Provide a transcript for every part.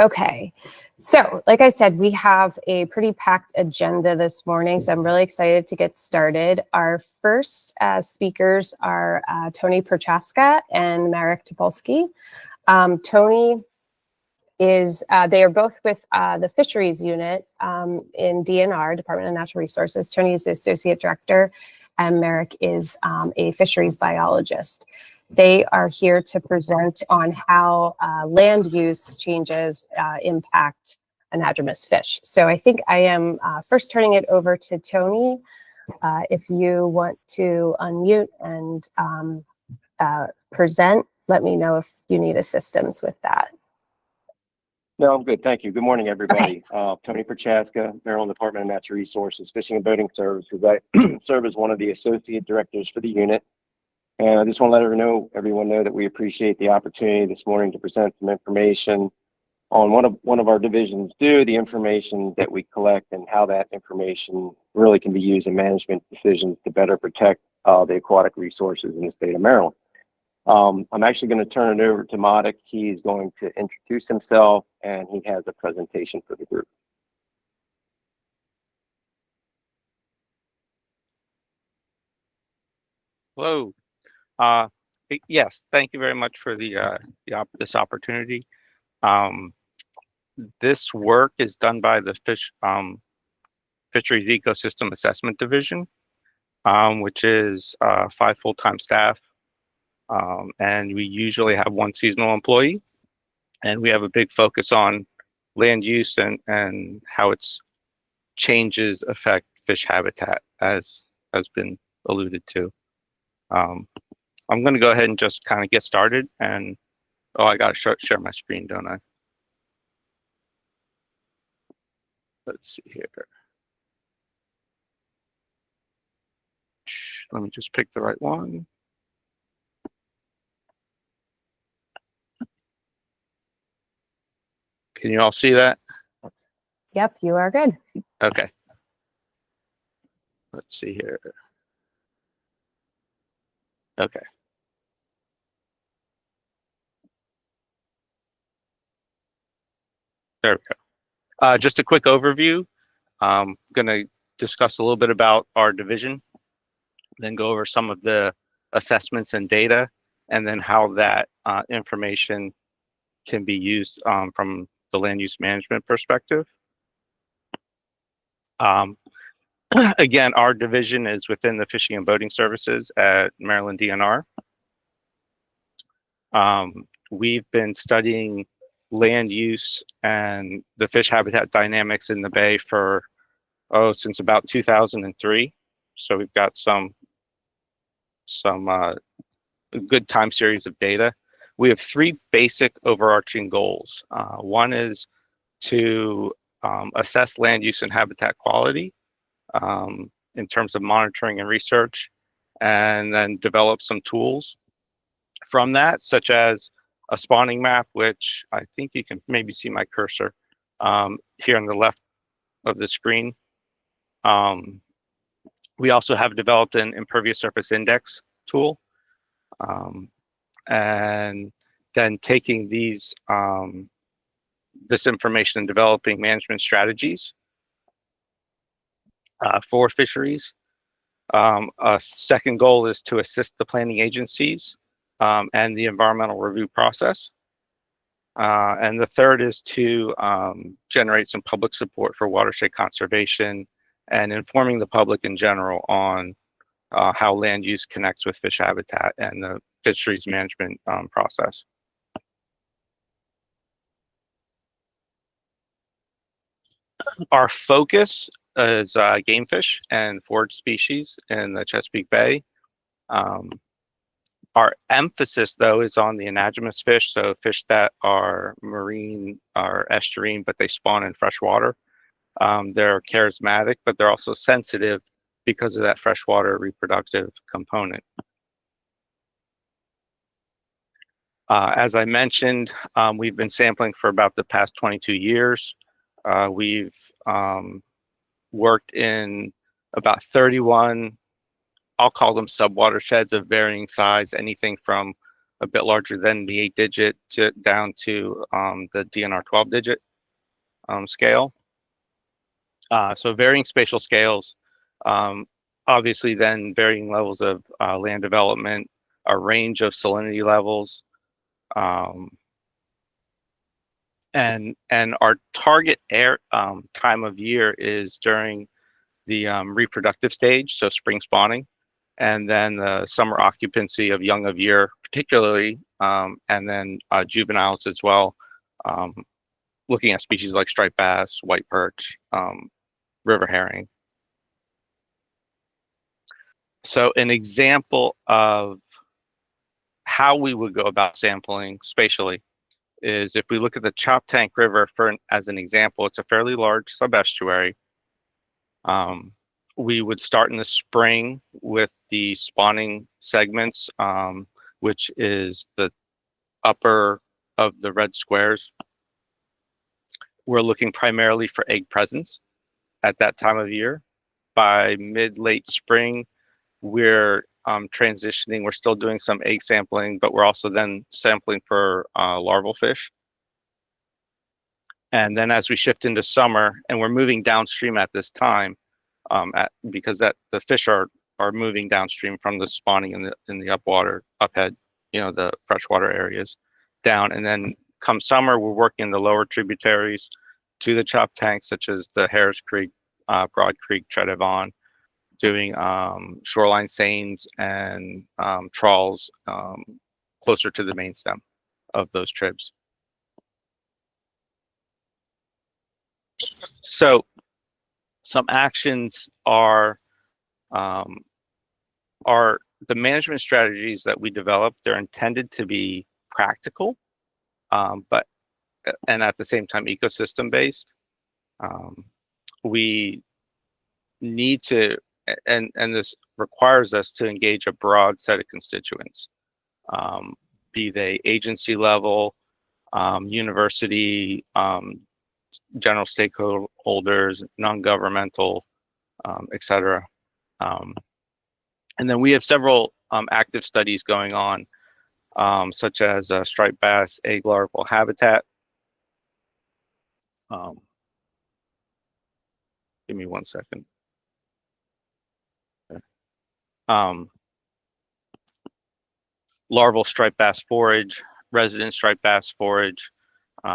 Okay, so like I said, we have a pretty packed agenda this morning, so I'm really excited to get started. Our first speakers are Tony Prochaska and Marek Topolski. Tony is, they are both with the Fisheries unit in DNR, Department of Natural Resources. Tony is the Associate Director and Marek is a Fisheries biologist. They are here to present on how land use changes impact anadromous fish. So I think I am first turning it over to Tony. If you want to unmute and present, let me know if you need assistance with that. No, I'm good. Thank you. Good morning, everybody. Okay. Tony Prochaska, Maryland Department of Natural Resources, Fishing and Boating Services. I serve as one of the associate directors for the unit. And I just want to let everyone know that we appreciate the opportunity this morning to present some information on one of our divisions, the information that we collect and how that information really can be used in management decisions to better protect the aquatic resources in the state of Maryland. I'm actually going to turn it over to Marek. He's going to introduce himself and he has a presentation for the group. Hello. Yes, thank you very much for this opportunity. This work is done by the Fisheries Ecosystem Assessment Division, which is 5 full-time staff. And we usually have 1 seasonal employee. And we have a big focus on land use and how its changes affect fish habitat, as has been alluded to. I'm going to go ahead and just kind of get started. And I got to share my screen, don't I? Let's see here. Let me just pick the right one. Can you all see that? Yep, you are good. Okay. Let's see here. Okay. There we go. Just a quick overview. I'm going to discuss a little bit about our division, then go over some of the assessments and data, and then how that information can be used from the land use management perspective. Again, our division is within the Fishing and Boating Services at Maryland DNR. We've been studying land use and the fish habitat dynamics in the bay for since about 2003. So we've got some good time series of data. We have 3 basic overarching goals. One is to assess land use and habitat quality in terms of monitoring and research, and then develop some tools from that, such as a spawning map, which I think you can maybe see my cursor here on the left of the screen. We also have developed an impervious surface index tool, and then taking these this information and developing management strategies for fisheries. A second goal is to assist the planning agencies and the environmental review process. And the third is to generate some public support for watershed conservation and informing the public in general on how land use connects with fish habitat and the fisheries management process. Our focus is game fish and forage species in the Chesapeake Bay. Our emphasis, though, is on the anadromous fish, so fish that are marine or estuarine, but they spawn in fresh water. They're charismatic, but they're also sensitive because of that freshwater reproductive component. As I mentioned, we've been sampling for about the past 22 years. We've worked in about 31, I'll call them subwatersheds of varying size, anything from a bit larger than the 8-digit down to the DNR 12-digit scale. So varying spatial scales, obviously then varying levels of land development, a range of salinity levels, and our target time of year is during the reproductive stage, so spring spawning, and then the summer occupancy of young of year particularly, and then juveniles as well, looking at species like striped bass, white perch, river herring. So an example of how we would go about sampling spatially is if we look at the Choptank River as an example, it's a fairly large subestuary. We would start in the spring with the spawning segments, which is the upper of the red squares. We're looking primarily for egg presence at that time of year. By mid-late spring, we're transitioning. We're still doing some egg sampling, but we're also then sampling for larval fish. And then as we shift into summer, and we're moving downstream at this time, because the fish are moving downstream from the spawning in the uphead, the freshwater areas down. And then come summer, we're working in the lower tributaries to the Choptank, such as the Harris Creek, Broad Creek, Treadavon, doing shoreline seines and trawls closer to the main stem of those tribs. So some actions are the management strategies that we develop. They're intended to be practical, and at the same time ecosystem based. We need to, and this requires us to engage a broad set of constituents, be they agency level, university, general stakeholders, non-governmental, etc. And then we have several active studies going on, such as striped bass egg larval habitat. Give me 1 second. Larval striped bass forage, resident striped bass forage,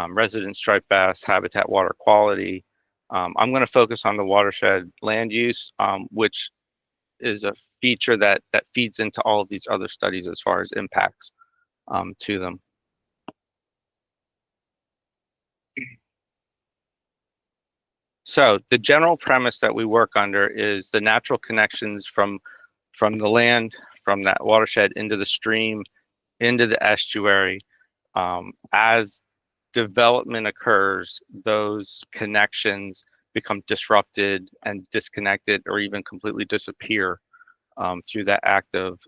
resident striped bass habitat water quality. I'm going to focus on the watershed land use, which is a feature that feeds into all of these other studies as far as impacts to them. So the general premise that we work under is the natural connections from the land, from that watershed into the stream, into the estuary. As development occurs, those connections become disrupted and disconnected or even completely disappear through that act of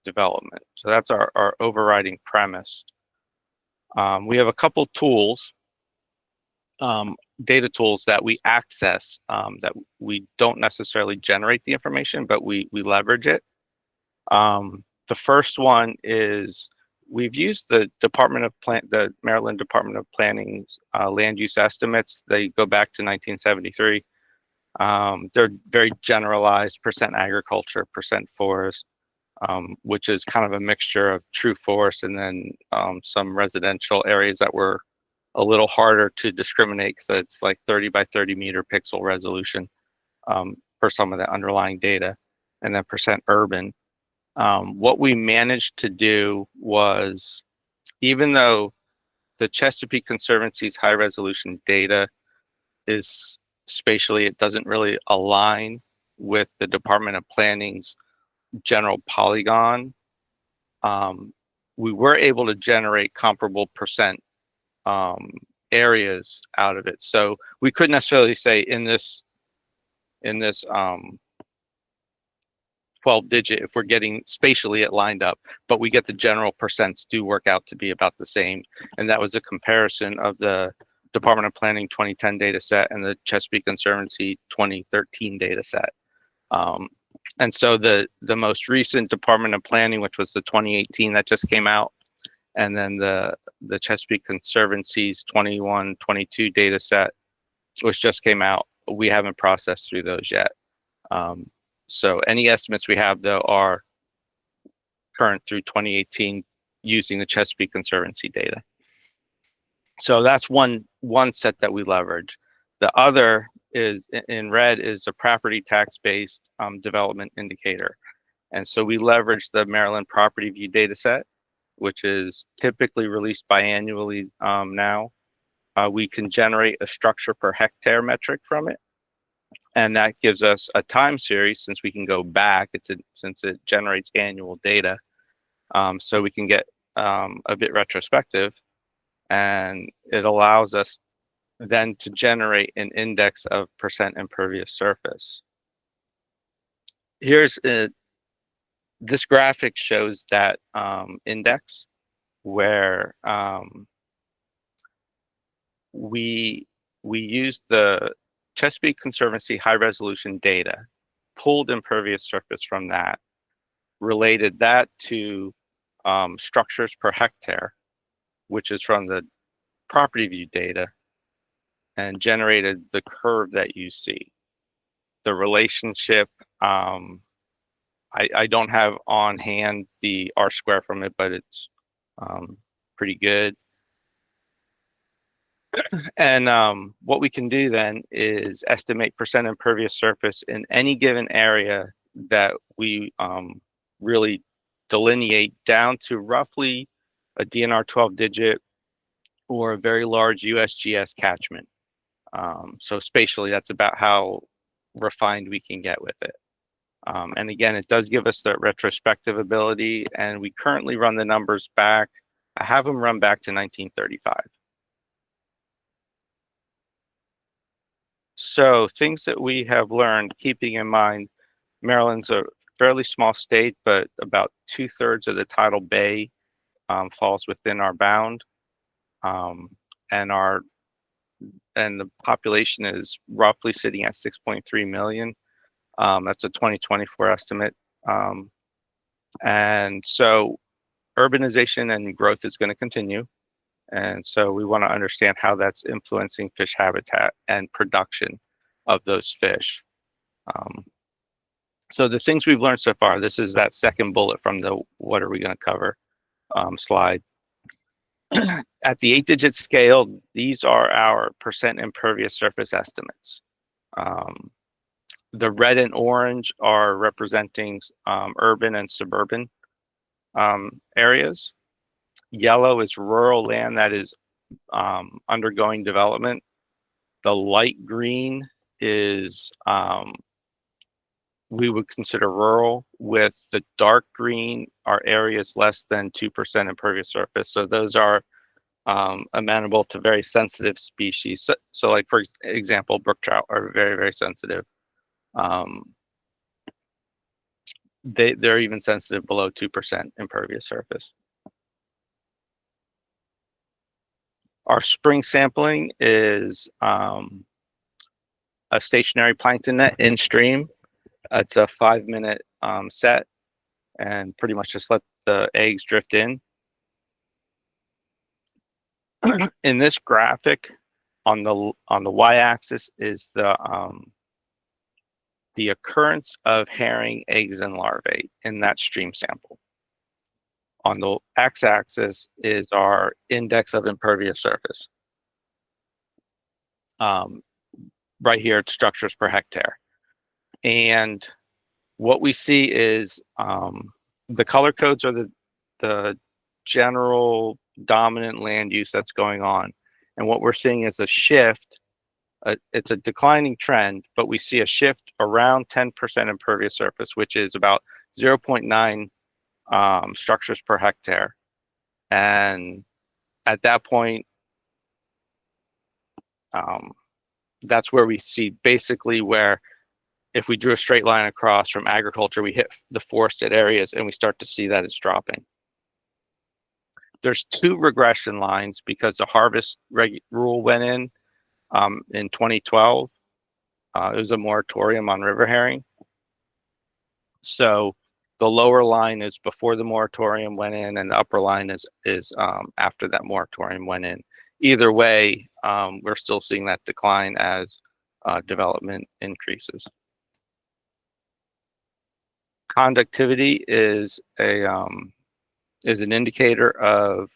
development. So that's our overriding premise. We have a couple tools, data tools that we access, that we don't necessarily generate the information, but we leverage it. The first one is we've used the the Maryland Department of Planning's land use estimates. They go back to 1973. They're very generalized, percent agriculture, percent forest, which is kind of a mixture of true forest and then some residential areas that were a little harder to discriminate because it's like 30 by 30 meter pixel resolution for some of the underlying data, and then percent urban. What we managed to do was, even though the Chesapeake Conservancy's high resolution data is spatially, it doesn't really align with the Department of Planning's general polygon, we were able to generate comparable percent areas out of it. So we couldn't necessarily say in this 12-digit if we're getting spatially it lined up, but we get the general percents do work out to be about the same. And that was a comparison of the Department of Planning 2010 data set and the Chesapeake Conservancy 2013 data set. And so the most recent Department of Planning, which was the 2018 that just came out, and then the Chesapeake Conservancy's 21-22 data set, which just came out, we haven't processed through those yet. So any estimates we have, though, are current through 2018 using the Chesapeake Conservancy data. So that's one set that we leverage. The other is in red is a property tax-based development indicator. And so we leverage the Maryland Property View data set, which is typically released biannually now. We can generate a structure per hectare metric from it. And that gives us a time series, since we can go back, since it generates annual data. So we can get a bit retrospective, and it allows us then to generate an index of percent impervious surface. Here's this graphic shows that index where we used the Chesapeake Conservancy high resolution data, pulled impervious surface from that, related that to structures per hectare, which is from the property view data, and generated the curve that you see. The relationship, I don't have on hand the R square from it, but it's pretty good. And what we can do then is estimate percent impervious surface in any given area that we really delineate down to roughly a DNR 12 digit or a very large USGS catchment. So spatially, that's about how refined we can get with it. And again, it does give us that retrospective ability, and we currently run the numbers back. I have them run back to 1935. So things that we have learned, keeping in mind, Maryland's a fairly small state, but about 2/3 of the tidal bay falls within our bound, and the population is roughly sitting at 6.3 million. That's a 2024 estimate, and so urbanization and growth is going to continue. And so we want to understand how that's influencing fish habitat and production of those fish. So the things we've learned so far, this is that second bullet from the what are we going to cover slide. At the 8-digit scale, these are our percent impervious surface estimates. The red and orange are representing urban and suburban areas. Yellow is rural land that is undergoing development. The light green is we would consider rural, with the dark green are areas less than 2% impervious surface. So those are amenable to very sensitive species. So like, for example, brook trout are very, very sensitive. They're even sensitive below 2% impervious surface. Our spring sampling is a stationary plankton net in stream. It's a 5-minute set, and pretty much just let the eggs drift in. In this graphic, on the y-axis is the occurrence of herring eggs and larvae in that stream sample. On the x-axis is our index of impervious surface. Right here, it's structures per hectare. And what we see is the color codes are the general dominant land use that's going on. And what we're seeing is a shift. It's a declining trend, but we see a shift around 10% impervious surface, which is about 0.9 structures per hectare. And at that point, that's where we see basically where if we drew a straight line across from agriculture, we hit the forested areas and we start to see that it's dropping. There's 2 regression lines because the harvest rule went in 2012. It was a moratorium on river herring. So the lower line is before the moratorium went in, and the upper line is after that moratorium went in. Either way, we're still seeing that decline as development increases. Conductivity is an indicator of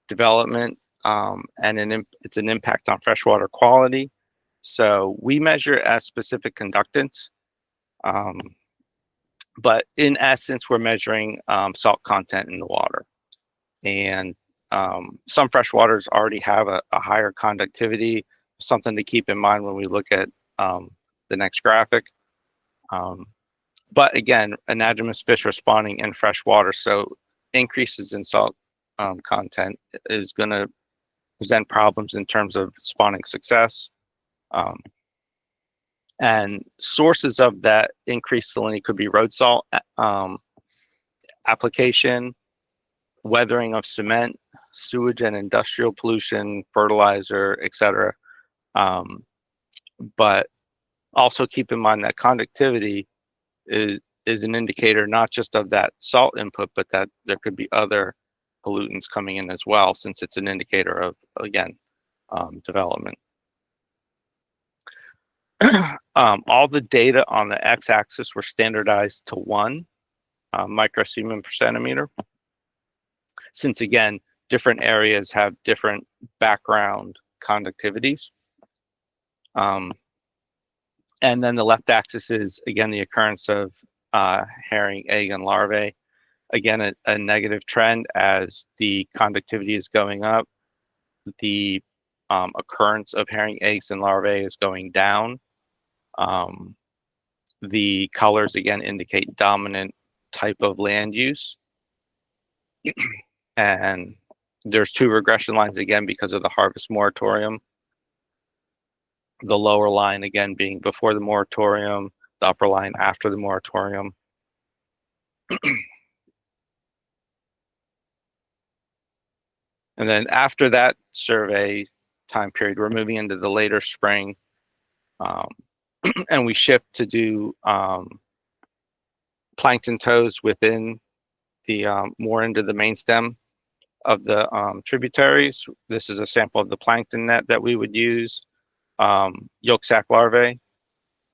development, and it's an impact on freshwater quality. So we measure it as specific conductance, but in essence, we're measuring salt content in the water. And some freshwaters already have a higher conductivity, something to keep in mind when we look at the next graphic. But again, anadromous fish are spawning in fresh water, so increases in salt content is going to present problems in terms of spawning success. And sources of that increased salinity could be road salt application, weathering of cement, sewage and industrial pollution, fertilizer, etc. But also keep in mind that conductivity is an indicator not just of that salt input, but that there could be other pollutants coming in as well, since it's an indicator of, again, development. All the data on the x-axis were standardized to 1 microsiemens per centimeter, since again, different areas have different background conductivities. And then the left axis is, again, the occurrence of herring, egg, and larvae. Again, a negative trend as the conductivity is going up. The occurrence of herring, eggs, and larvae is going down. The colors, again, indicate dominant type of land use. And there's 2 regression lines, again, because of the harvest moratorium. The lower line, again, being before the moratorium, the upper line after the moratorium. And then after that survey time period, we're moving into the later spring, and we shift to do plankton tows within the more into the main stem of the tributaries. This is a sample of the plankton net that we would use, yolk sac larvae,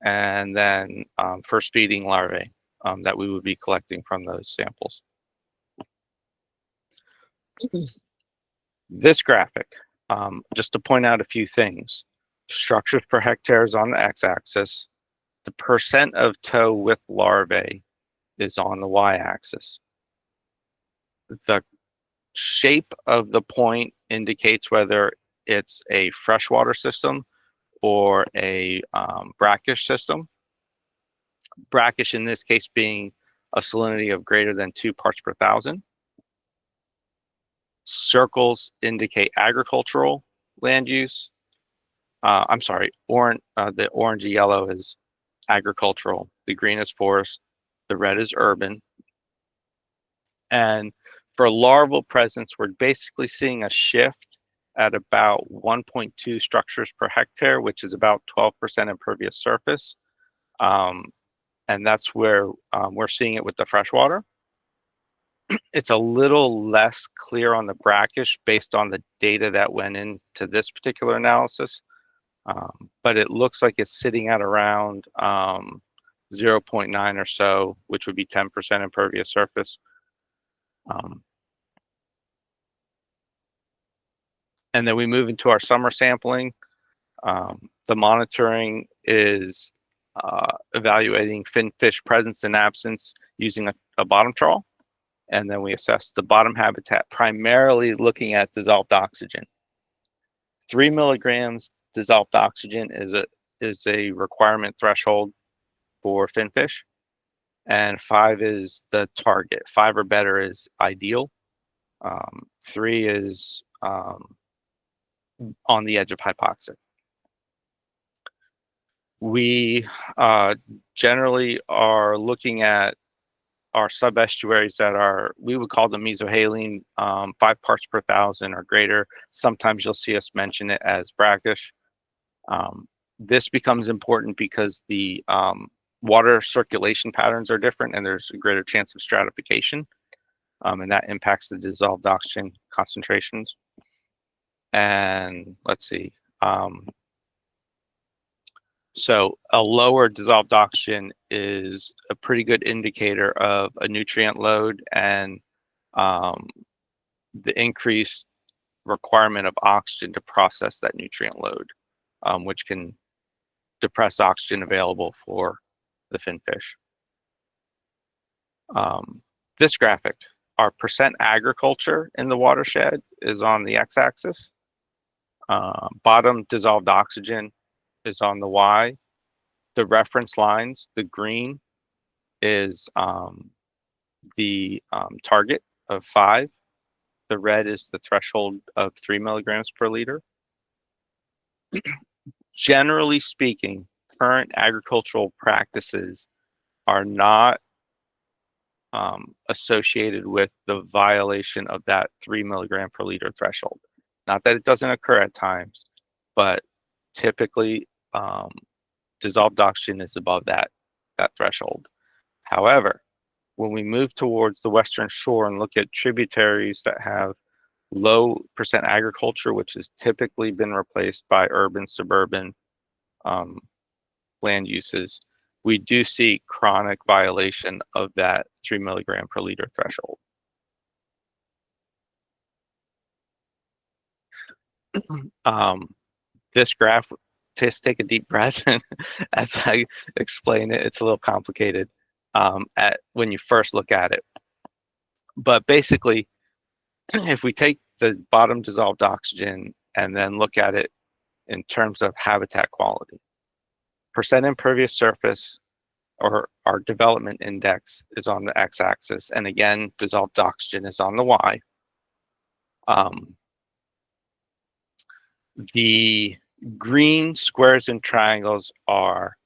and then first feeding larvae that we would be collecting from those samples. This graphic, just to point out a few things. Structures per hectare is on the x-axis. The percent of tow with larvae is on the y-axis. The shape of the point indicates whether it's a freshwater system or a brackish system. Brackish in this case being a salinity of greater than 2 parts per thousand. Circles indicate agricultural land use. I'm sorry, the orangey yellow is agricultural, the green is forest, the red is urban. And for larval presence, we're basically seeing a shift at about 1.2 structures per hectare, which is about 12% impervious surface. And that's where we're seeing it with the freshwater. It's a little less clear on the brackish based on the data that went into this particular analysis. But it looks like it's sitting at around 0.9 or so, which would be 10% impervious surface. And then we move into our summer sampling. The monitoring is evaluating finfish presence and absence using a bottom trawl. And then we assess the bottom habitat, primarily looking at dissolved oxygen. 3 milligrams dissolved oxygen is a requirement threshold for finfish, and 5 is the target. 5 or better is ideal. 3 is on the edge of hypoxic. We generally are looking at our subestuaries that are, we would call them mesohaline, 5 parts per thousand or greater. Sometimes you'll see us mention it as brackish. This becomes important because the water circulation patterns are different, and there's a greater chance of stratification, and that impacts the dissolved oxygen concentrations. And let's see. So a lower dissolved oxygen is a pretty good indicator of a nutrient load and the increased requirement of oxygen to process that nutrient load, which can depress oxygen available for the finfish. This graphic, our percent agriculture in the watershed is on the x-axis. Bottom dissolved oxygen is on the y. The reference lines, the green is the target of 5. The red is the threshold of 3 milligrams per liter. Generally speaking, current agricultural practices are not associated with the violation of that 3 milligram per liter threshold. Not that it doesn't occur at times, but typically dissolved oxygen is above that threshold. However, when we move towards the western shore and look at tributaries that have low percent agriculture, which has typically been replaced by urban, suburban land uses, we do see chronic violation of that 3 milligram per liter threshold. This graph, just take a deep breath as I explain it. It's a little complicated when you first look at it. But basically, if we take the bottom dissolved oxygen and then look at it in terms of habitat quality, percent impervious surface, or our development index, is on the x-axis, and again, dissolved oxygen is on the y. The green squares and triangles are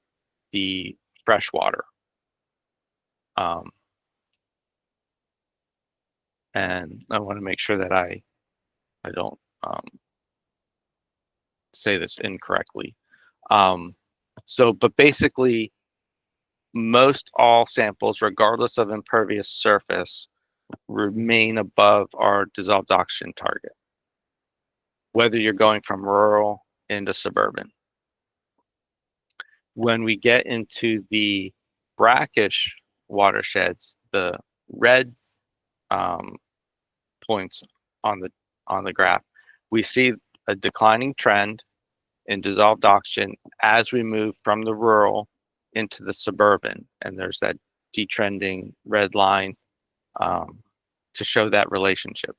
the freshwater. And I want to make sure that I don't say this incorrectly. But basically, most all samples, regardless of impervious surface, remain above our dissolved oxygen target, whether you're going from rural into suburban. When we get into the brackish watersheds, the red points on the graph, we see a declining trend in dissolved oxygen as we move from the rural into the suburban, and there's that detrending red line to show that relationship.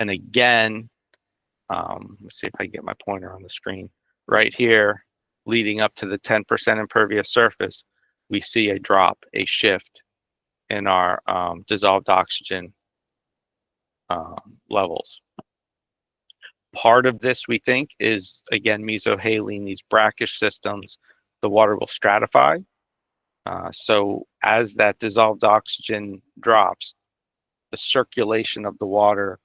And again, let's see if I can get my pointer on the screen. Right here, leading up to the 10% impervious surface, we see a drop, a shift in our dissolved oxygen levels. Part of this, we think, is, again, mesohaline, these brackish systems, the water will stratify. So as that dissolved oxygen drops, the circulation of the water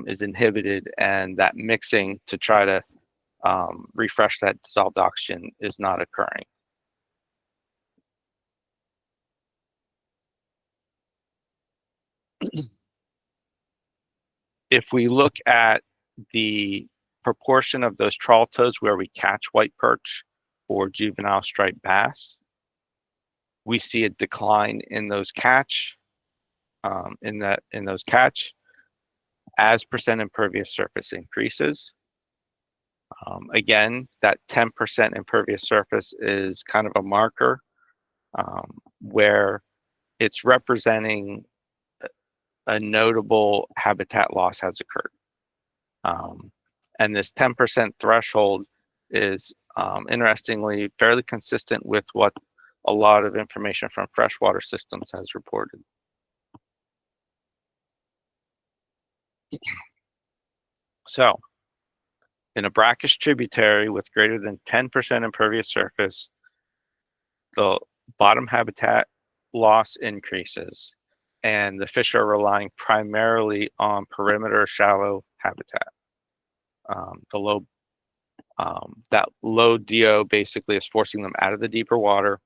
is inhibited, and that mixing to try to refresh that dissolved oxygen is not occurring. If we look at the proportion of those trawl tows where we catch white perch or juvenile striped bass, we see a decline in those catch, as percent impervious surface increases. Again, that 10% impervious surface is kind of a marker where it's representing a notable habitat loss has occurred. And this 10% threshold is, interestingly, fairly consistent with what a lot of information from freshwater systems has reported. So, in a brackish tributary with greater than 10% impervious surface, the bottom habitat loss increases, and the fish are relying primarily on perimeter shallow habitat. That low DO basically is forcing them out of the deeper water,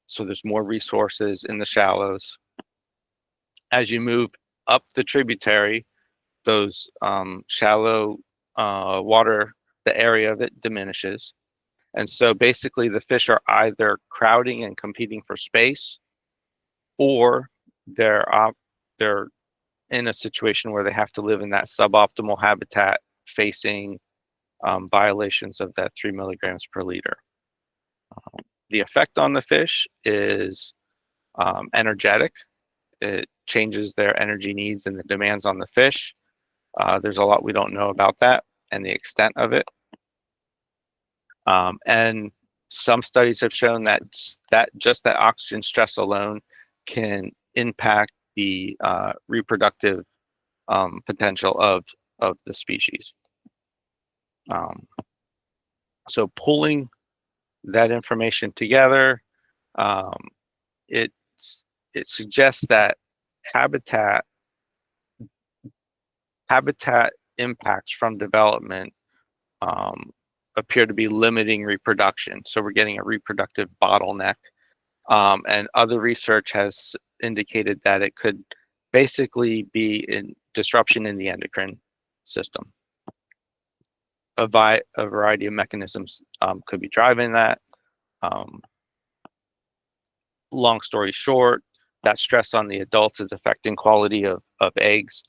So there's more resources in the shallows. As you move up the tributary, those shallow water, the area of it diminishes. And so basically the fish are either crowding and competing for space, or they're in a situation where they have to live in that suboptimal habitat facing violations of that 3 milligrams per liter. The effect on the fish is energetic. It changes their energy needs and the demands on the fish. There's a lot we don't know about that and the extent of it. And some studies have shown that just that oxygen stress alone can impact the reproductive potential of the species. So pulling that information together, it suggests that habitat impacts from development appear to be limiting reproduction. So we're getting a reproductive bottleneck. And other research has indicated that it could basically be in disruption in the endocrine system. A variety of mechanisms could be driving that. Long story short, that stress on the adults is affecting quality of eggs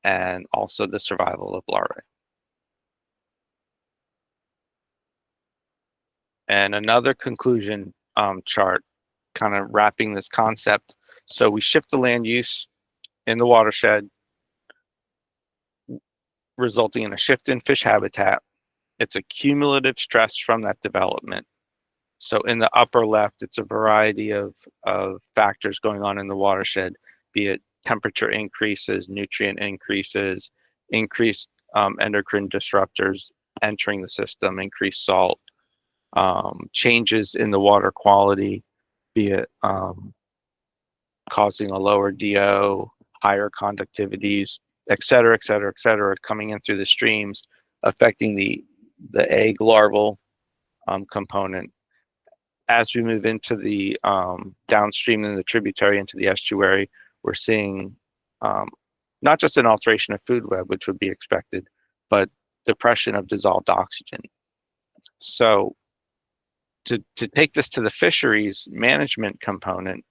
and also the survival of larvae. And another conclusion chart, kind of wrapping this concept. So we shift the land use in the watershed, resulting in a shift in fish habitat. It's a cumulative stress from that development. So in the upper left, it's a variety of factors going on in the watershed, be it temperature increases, nutrient increases, increased endocrine disruptors entering the system, increased salt, changes in the water quality, be it causing a lower DO, higher conductivities, et cetera, et cetera, et cetera, coming in through the streams, affecting the egg larval component. As we move into the downstream in the tributary into the estuary, we're seeing not just an alteration of food web, which would be expected, but depression of dissolved oxygen. So to take this to the fisheries management component,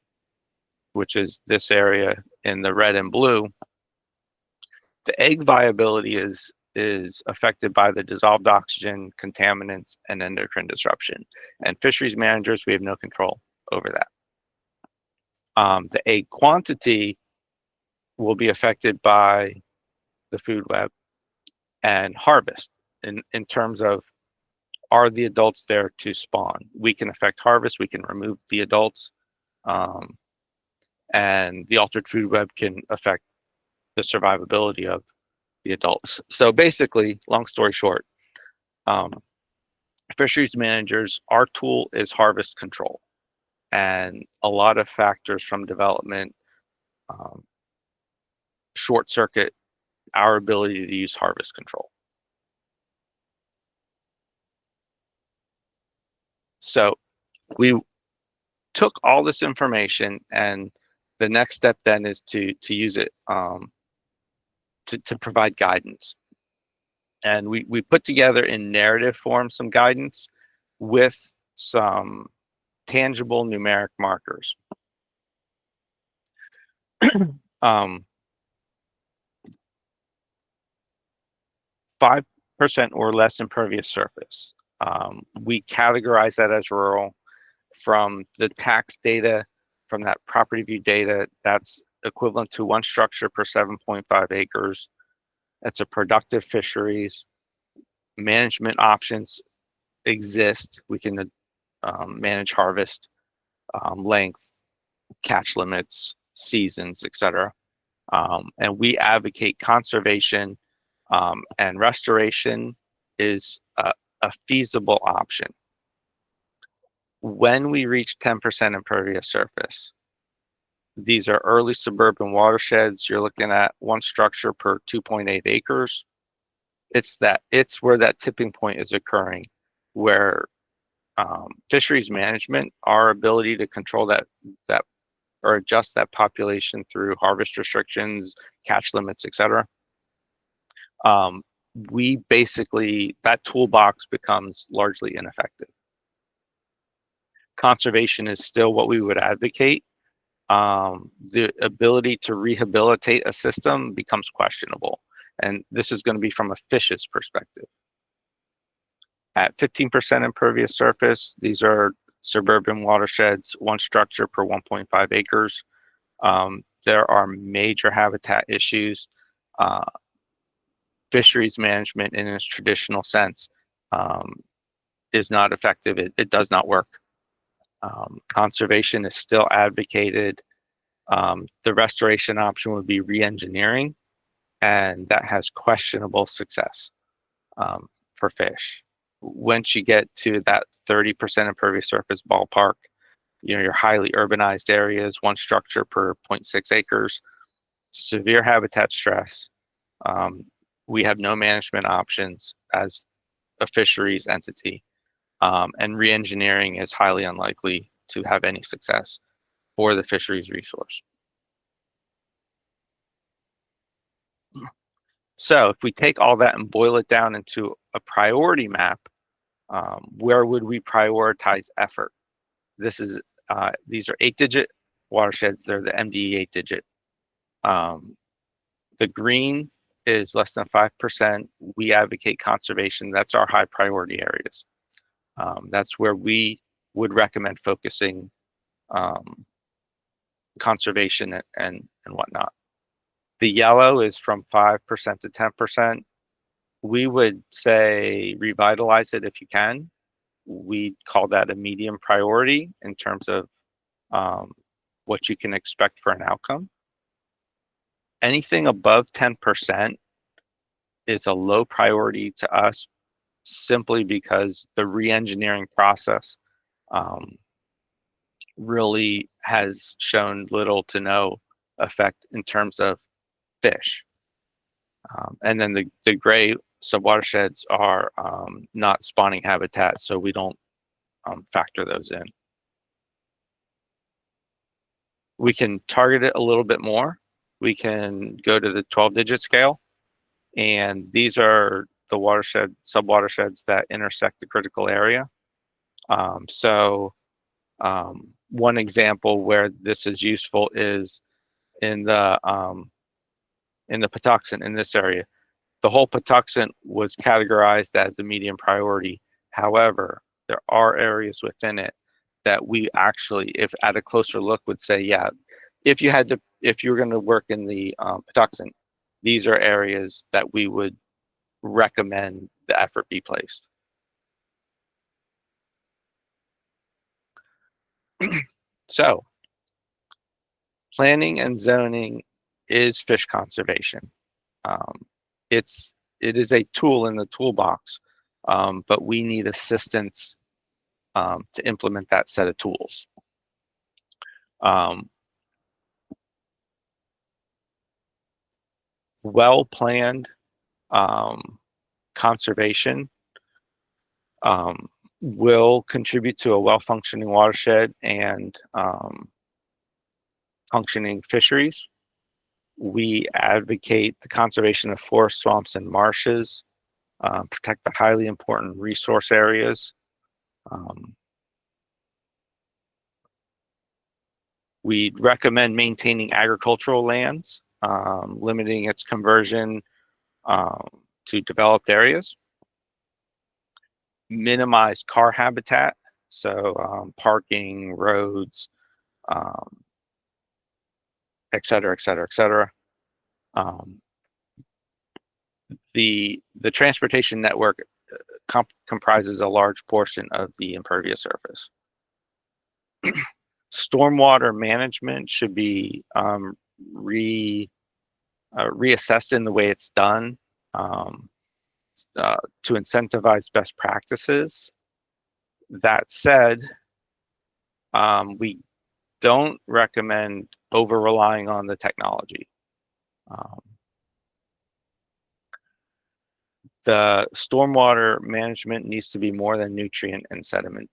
which is this area in the red and blue, the egg viability is affected by the dissolved oxygen, contaminants, and endocrine disruption. And fisheries managers, we have no control over that. The egg quantity will be affected by the food web and harvest in terms of, are the adults there to spawn? We can affect harvest, we can remove the adults, and the altered food web can affect the survivability of the adults. So basically, long story short, fisheries managers, our tool is harvest control, and a lot of factors from development short circuit our ability to use harvest control. So we took all this information, and the next step then is to use it to provide guidance. And we put together in narrative form some guidance with some tangible numeric markers. 5% or less impervious surface. We categorize that as rural. From the tax data, from that property view data, that's equivalent to 1 structure per 7.5 acres. That's a productive fisheries. Management options exist. We can manage harvest, length, catch limits, seasons, etc. And we advocate conservation, and restoration is a feasible option. When we reach 10% impervious surface, these are early suburban watersheds. You're looking at 1 structure per 2.8 acres. It's where that tipping point is occurring, where Fisheries management, our ability to control that or adjust that population through harvest restrictions, catch limits, etc. We basically, that toolbox becomes largely ineffective. Conservation is still what we would advocate. The ability to rehabilitate a system becomes questionable. And this is going to be from a fish's perspective. At 15% impervious surface, these are suburban watersheds, one structure per 1.5 acres. There are major habitat issues. Fisheries management in its traditional sense is not effective. It does not work. Conservation is still advocated. The restoration option would be re-engineering, and that has questionable success for fish. Once you get to that 30% impervious surface ballpark, your highly urbanized areas, one structure per 0.6 acres, severe habitat stress. We have no management options as a fisheries entity, and re-engineering is highly unlikely to have any success for the fisheries resource. So if we take all that and boil it down into a priority map, where would we prioritize effort? These are 8-digit watersheds. They're the MDE 8-digit. The green is less than 5%. We advocate conservation. That's our high priority areas. That's where we would recommend focusing conservation and whatnot. The yellow is from 5% to 10%. We would say revitalize it if you can. We call that a medium priority in terms of what you can expect for an outcome. Anything above 10% is a low priority to us, simply because the re-engineering process really has shown little to no effect in terms of fish. And then the gray subwatersheds are not spawning habitat, so we don't factor those in. We can target it a little bit more. We can go to the 12-digit scale, and these are the subwatersheds that intersect the critical area. One example where this is useful is in the Patuxent in this area. The whole Patuxent was categorized as a medium priority. However, there are areas within it that we actually, if at a closer look, would say, yeah, if you were going to work in the Patuxent, these are areas that we would recommend the effort be placed. So, planning and zoning is fish conservation. It is a tool in the toolbox, but we need assistance to implement that set of tools. Well-planned conservation will contribute to a well-functioning watershed and functioning fisheries. We advocate the conservation of forests, swamps, and marshes, protect the highly important resource areas. We recommend maintaining agricultural lands, limiting its conversion to developed areas. Minimize car habitat, so parking, roads, et cetera, et cetera, et cetera. The transportation network comprises a large portion of the impervious surface. Stormwater management should be reassessed in the way it's done to incentivize best practices. That said, we don't recommend over-relying on the technology. The stormwater management needs to be more than nutrient and sediment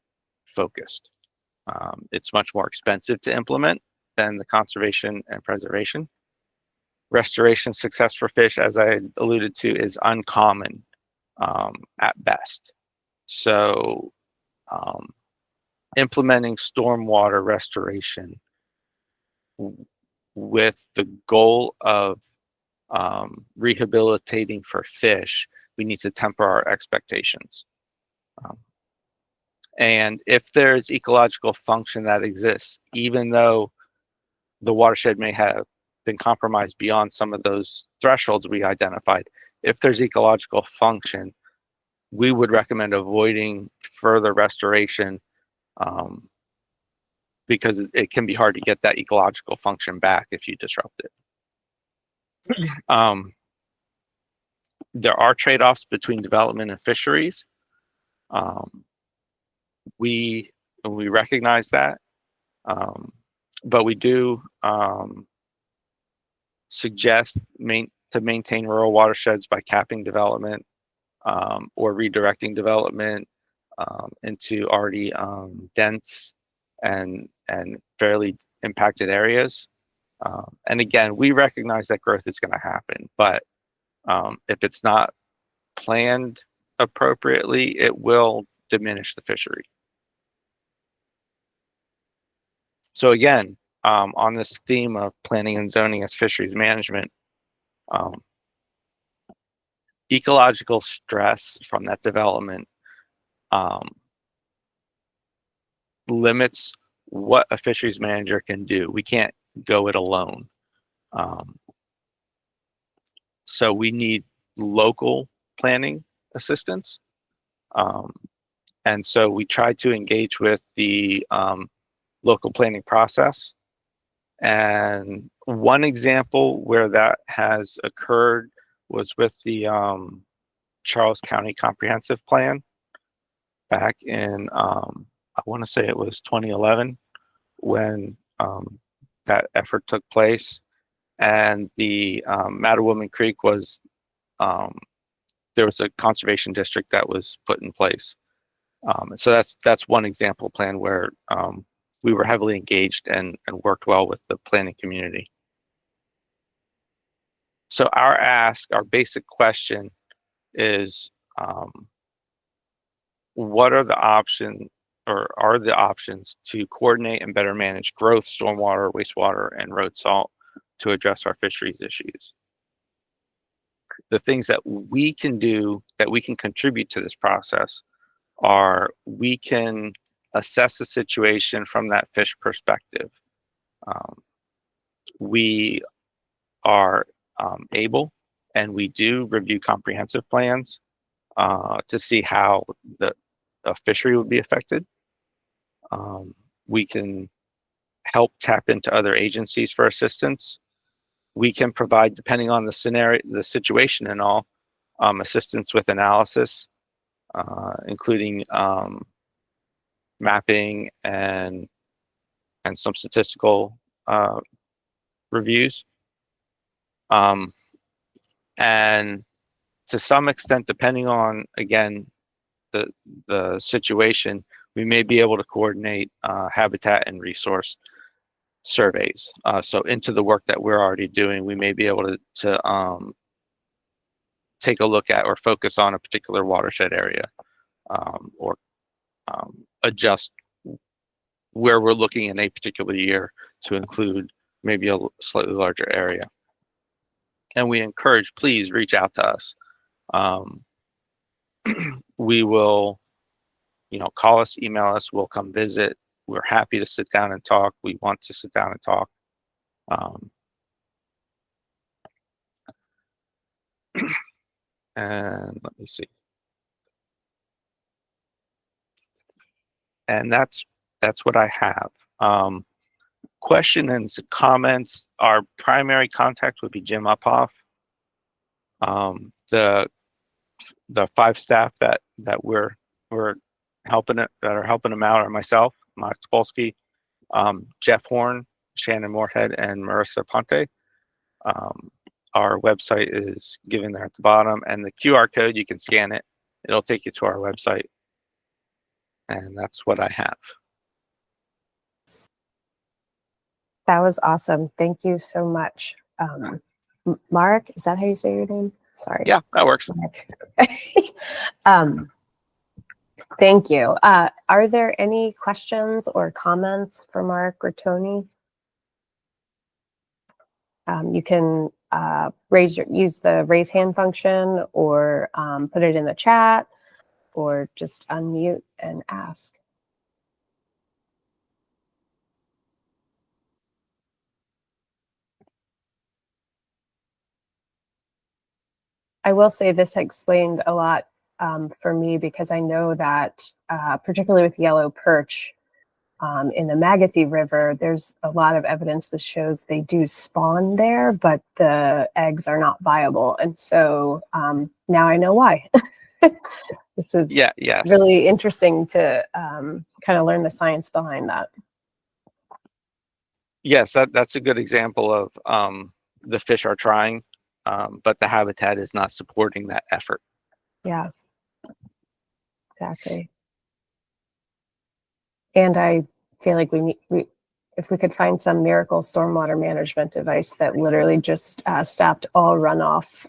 focused. It's much more expensive to implement than the conservation and preservation. Restoration success for fish, as I alluded to, is uncommon at best. So implementing stormwater restoration with the goal of rehabilitating for fish, we need to temper our expectations. And if there's ecological function that exists, even though the watershed may have been compromised beyond some of those thresholds we identified, if there's ecological function, we would recommend avoiding further restoration because it can be hard to get that ecological function back if you disrupt it. There are trade-offs between development and fisheries. We recognize that, but we do suggest to maintain rural watersheds by capping development or redirecting development into already dense and fairly impacted areas. And again, we recognize that growth is going to happen, but if it's not planned appropriately, it will diminish the fishery. So again, on this theme of planning and zoning as fisheries management, ecological stress from that development limits what a fisheries manager can do. We can't go it alone. So we need local planning assistance. And so we try to engage with the local planning process. And one example where that has occurred was with the Charles County Comprehensive Plan back in, I want to say it was 2011 when that effort took place. And the Mattawoman Creek was, there was a conservation district that was put in place. So that's one example plan where we were heavily engaged and worked well with the planning community. So our basic question is, what are the options, or are the options to coordinate and better manage growth, stormwater, wastewater, and road salt to address our fisheries issues? The things that we can do, that we can contribute to this process, are we can assess the situation from that fish perspective. We are able, and we do review comprehensive plans to see how the fishery would be affected. We can help tap into other agencies for assistance. We can provide, depending on the scenario, the situation and all, assistance with analysis, including mapping and some statistical reviews. And to some extent, depending on, again, the situation, we may be able to coordinate habitat and resource surveys. So into the work that we're already doing, we may be able to take a look at or focus on a particular watershed area, or adjust where we're looking in a particular year to include maybe a slightly larger area. And we encourage, please reach out to us. We will, call us, email us, we'll come visit. We're happy to sit down and talk. We want to sit down and talk. And let me see. And that's what I have. Questions and comments, our primary contact would be Jim Uphoff. The 5 staff that we're helping that are helping him out are myself, Marek, Topolski, Jeff Horn, Shannon Moorhead, and Marissa Ponte. Our website is given there at the bottom, and the QR code, you can scan it. It'll take you to our website. And that's what I have. That was awesome. Thank you so much. Marek, is that how you say your name? Sorry. Yeah, that works. Thank you. Are there any questions or comments for Marek or Tony? You can use the raise hand function, or put it in the chat, or just unmute and ask. I will say this explained a lot for me, because I know that particularly with yellow perch in the Magathie River, there's a lot of evidence that shows they do spawn there, but the eggs are not viable. And so now I know why. This is really interesting to kind of learn the science behind that. Yes, that's a good example of the fish are trying, but the habitat is not supporting that effort. Yeah, exactly. And I feel like if we could find some miracle stormwater management device that literally just stopped all runoff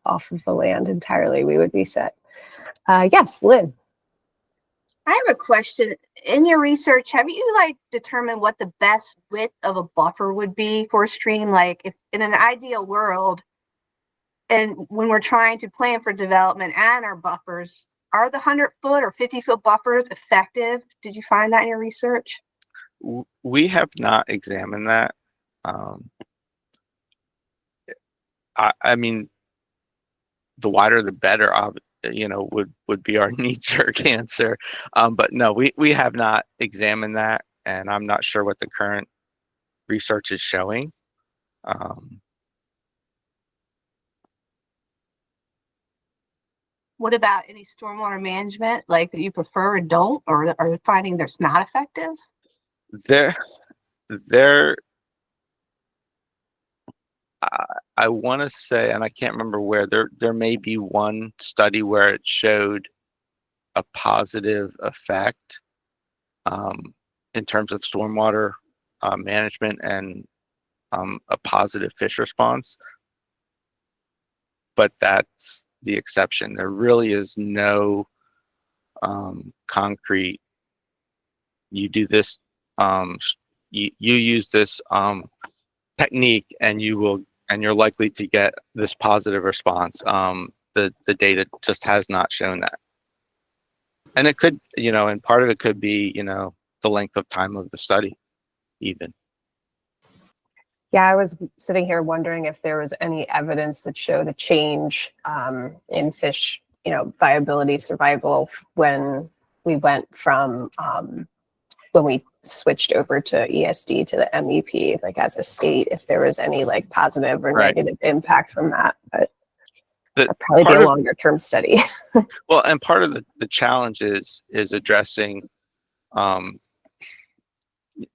off of the land entirely, we would be set. Yes, Lynn. I have a question. In your research, have you determined what the best width of a buffer would be for a stream? Like, if in an ideal world, and when we're trying to plan for development and our buffers, are the 100-foot or 50-foot buffers effective? Did you find that in your research? We have not examined that. I mean, the wider the better, would be our knee-jerk answer. But no, we have not examined that, and I'm not sure what the current research is showing. What about any stormwater management, like that you prefer or don't, or are you finding that's not effective? I want to say, and I can't remember where, there may be one study where it showed a positive effect in terms of stormwater management and a positive fish response, but that's the exception. There really is no concrete, you do this, you use this technique and you're likely to get this positive response. The data just has not shown that. And it could, and part of it could be, the length of time of the study even. Yeah, I was sitting here wondering if there was any evidence that showed a change in fish, viability, survival when we went from when we switched over to ESD to the MEP, like as a state, if there was any positive or negative impact from that. But probably be a longer term study. Well, and part of the challenge is addressing,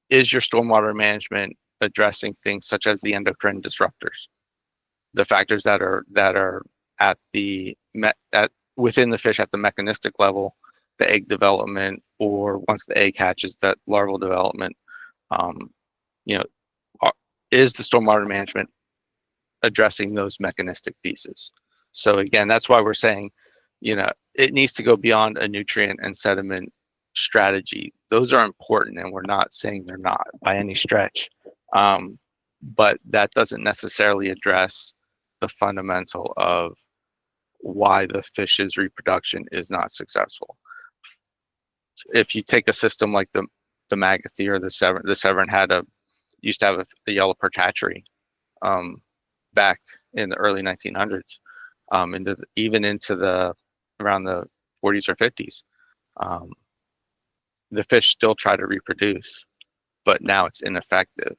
is your stormwater management addressing things such as the endocrine disruptors, the factors that are at within the fish at the mechanistic level, the egg development, or once the egg hatches, that larval development. Is the stormwater management addressing those mechanistic pieces? So again, that's why we're saying, it needs to go beyond a nutrient and sediment strategy. Those are important, and we're not saying they're not by any stretch. But that doesn't necessarily address the fundamental of why the fish's reproduction is not successful. If you take a system like the Magathie or the Severn used to have a yellow perch hatchery back in the early 1900s, even into around the 40s or 50s. The fish still try to reproduce, but now it's ineffective.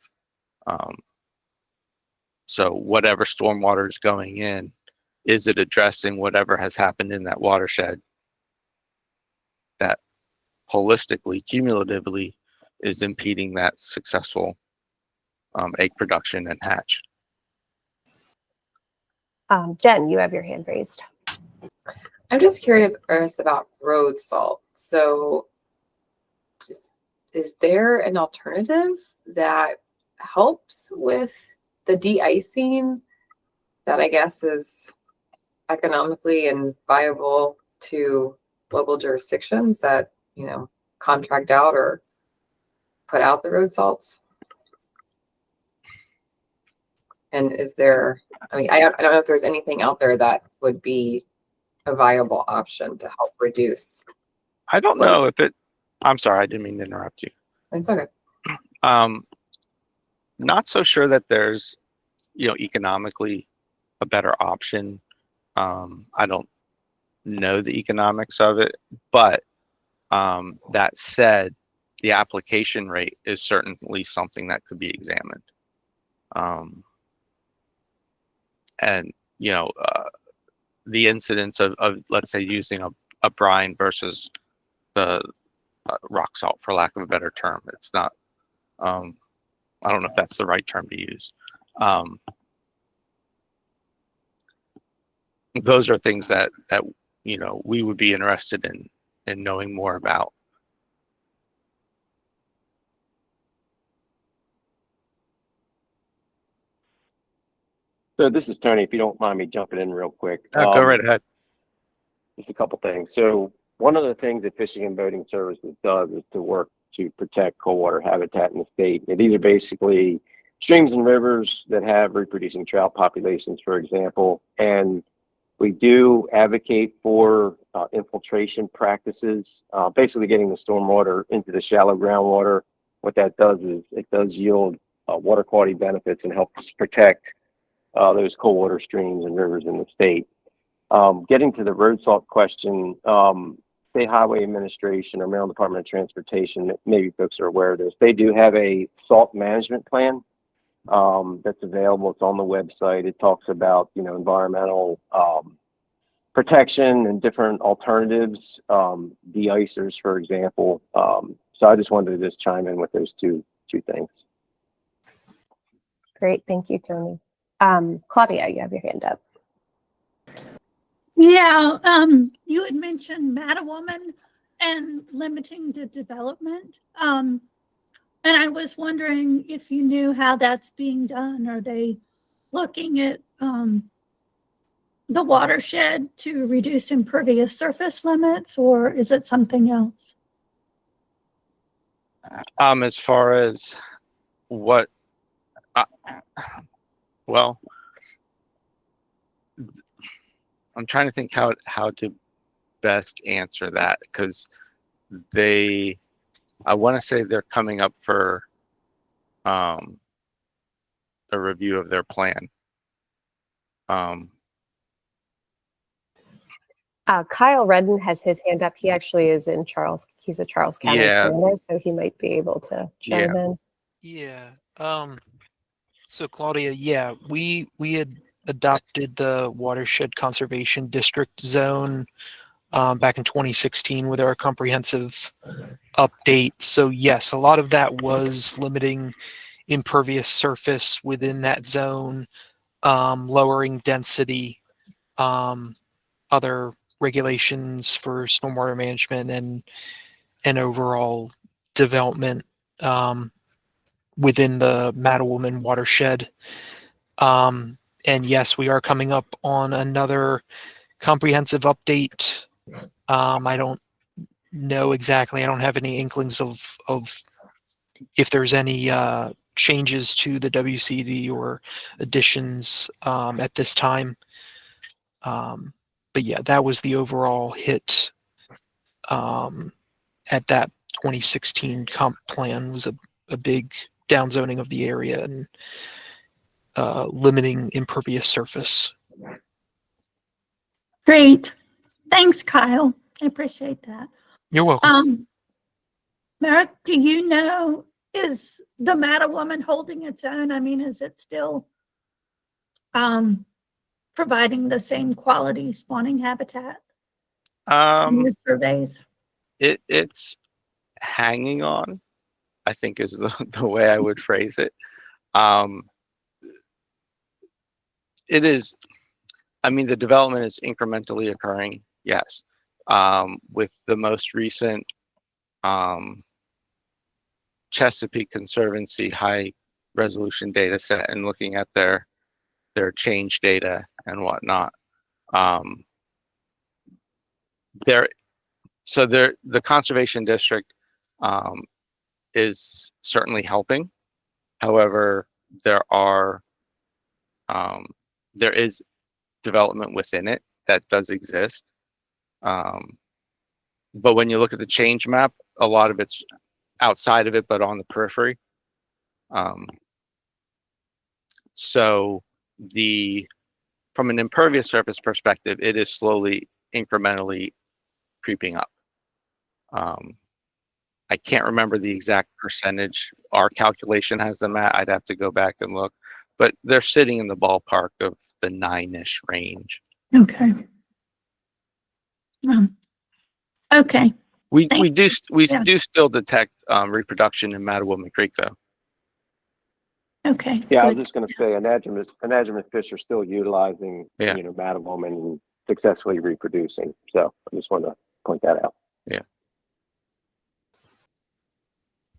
So whatever stormwater is going in, is it addressing whatever has happened in that watershed that holistically, cumulatively, is impeding that successful egg production and hatch? Jen, you have your hand raised. I'm just curious about road salt. So is there an alternative that helps with the de-icing that I guess is economically and viable to local jurisdictions that, you know, contract out or put out the road salts? And is there, I mean, I don't know if there's anything out there that would be a viable option to help reduce. I don't know if it, I'm sorry, I didn't mean to interrupt you. It's okay. Not so sure that there's, you know, economically a better option. I don't know the economics of it, but that said, the application rate is certainly something that could be examined. And, you know, the incidence of let's say, using a brine versus the rock salt, for lack of a better term. It's not, I don't know if that's the right term to use. Those are things that you know, we would be interested in knowing more about. So this is Tony, if you don't mind me jumping in real quick. Go right ahead. Just a couple things. So one of the things that Fishing and Boating Services does is to work to protect cold water habitat in the state. And these are basically streams and rivers that have reproducing trout populations, for example. And we do advocate for infiltration practices, basically getting the stormwater into the shallow groundwater. What that does is it does yield water quality benefits and helps protect those cold water streams and rivers in the state. Getting to the road salt question, State Highway Administration or Maryland Department of Transportation, maybe folks are aware of this, they do have a salt management plan that's available. It's on the website. It talks about, you know, environmental protection and different alternatives, de-icers, for example. So I just wanted to just chime in with those two things. Great, thank you, Tony. Claudia, you have your hand up. Yeah, you had mentioned Madawoman and limiting the development. And I was wondering if you knew how that's being done. Are they looking at the watershed to reduce impervious surface limits, or is it something else? As far as what, well, I'm trying to think how to best answer that, because I want to say they're coming up for a review of their plan. Kyle Redden has his hand up. He actually is in Charles. He's a Charles County planner, so he might be able to chime in. Yeah. So Claudia, yeah, we had adopted the Watershed Conservation District zone back in 2016 with our comprehensive update. So yes, a lot of that was limiting impervious surface within that zone, lowering density, other regulations for stormwater management and overall development within the Madawoman watershed. And yes, we are coming up on another comprehensive update. I don't know exactly. I don't have any inklings of if there's any changes to the WCD or additions at this time. But yeah, that was the overall hit at that 2016 comp plan, was a big downzoning of the area and limiting impervious surface. Great. Thanks, Kyle. I appreciate that. You're welcome. Marek, do you know, is the Madawoman holding its own? I mean, is it still providing the same quality spawning habitat in your surveys? It's hanging on, I think is the way I would phrase it. It is, I mean, the development is incrementally occurring, yes. With the most recent Chesapeake Conservancy high resolution data set and looking at their change data and whatnot. The conservation district is certainly helping. However, there is development within it that does exist. But when you look at the change map, a lot of it's outside of it, but on the periphery. So from an impervious surface perspective, it is slowly, incrementally creeping up. I can't remember the exact percentage our calculation has them at. I'd have to go back and look, but they're sitting in the ballpark of the 9-ish range. Okay. Okay. We Thank do Yeah. still detect reproduction in Mattawoman Creek though. Okay. Yeah, I was Good. just going to say, anadromous fish are still utilizing, Yeah. Mattawoman and successfully reproducing. So I just want to point that out.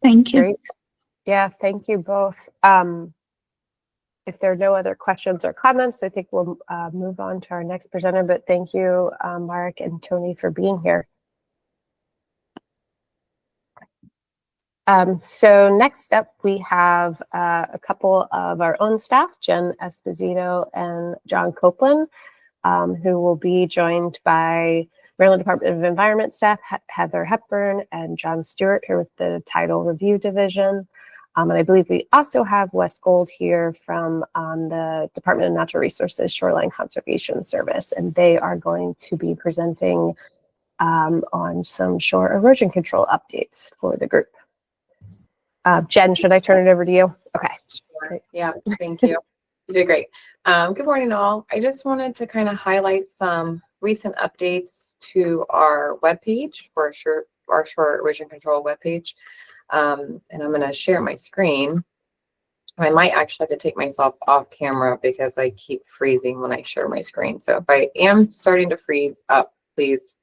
Thank you. Great. Yeah, thank you both. If there are no other questions or comments, I think we'll move on to our next presenter, but thank you, Marek and Tony, for being here. So next up, we have a couple of our own staff, Jen Esposito and John Copeland, who will be joined by Maryland Department of Environment staff, Heather Hepburn and John Stewart, here with the Title Review Division. And I believe we also have Wes Gold here from the Department of Natural Resources Shoreline Conservation Service, and they are going to be presenting on some shore erosion control updates for the group. Jen, should I turn it over to you? Okay. Sure. Yeah, thank you. You did great. Good morning, all. I just wanted to kind of highlight some recent updates to our webpage for our shore erosion control webpage. And I'm going to share my screen. I might actually have to take myself off camera because I keep freezing when I share my screen. So if I am starting to freeze up, please,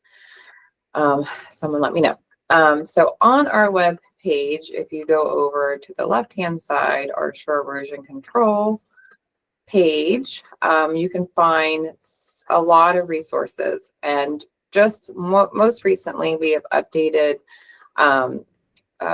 someone let me know. So on our web page, if you go over to the left-hand side, our shore erosion control page, you can find a lot of resources. And just most recently, we have updated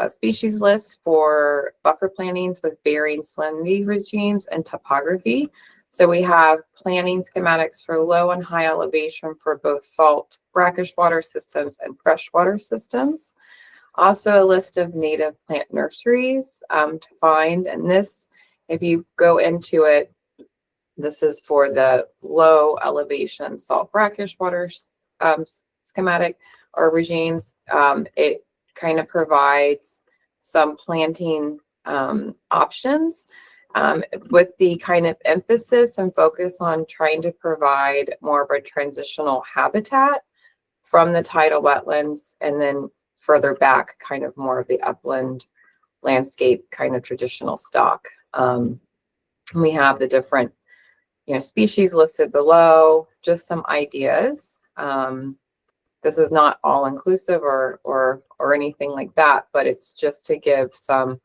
species lists for buffer plantings with varying salinity regimes and topography. So we have planting schematics for low and high elevation for both salt, brackish water systems and freshwater systems. Also a list of native plant nurseries to find. And this, if you go into it, this is for the low elevation salt brackish water schematic or regimes. It kind of provides some planting options with the kind of emphasis and focus on trying to provide more of a transitional habitat from the tidal wetlands and then further back kind of more of the upland landscape kind of traditional stock. We have the different species listed below, just some ideas. This is not all inclusive or anything like that, but it's just to give some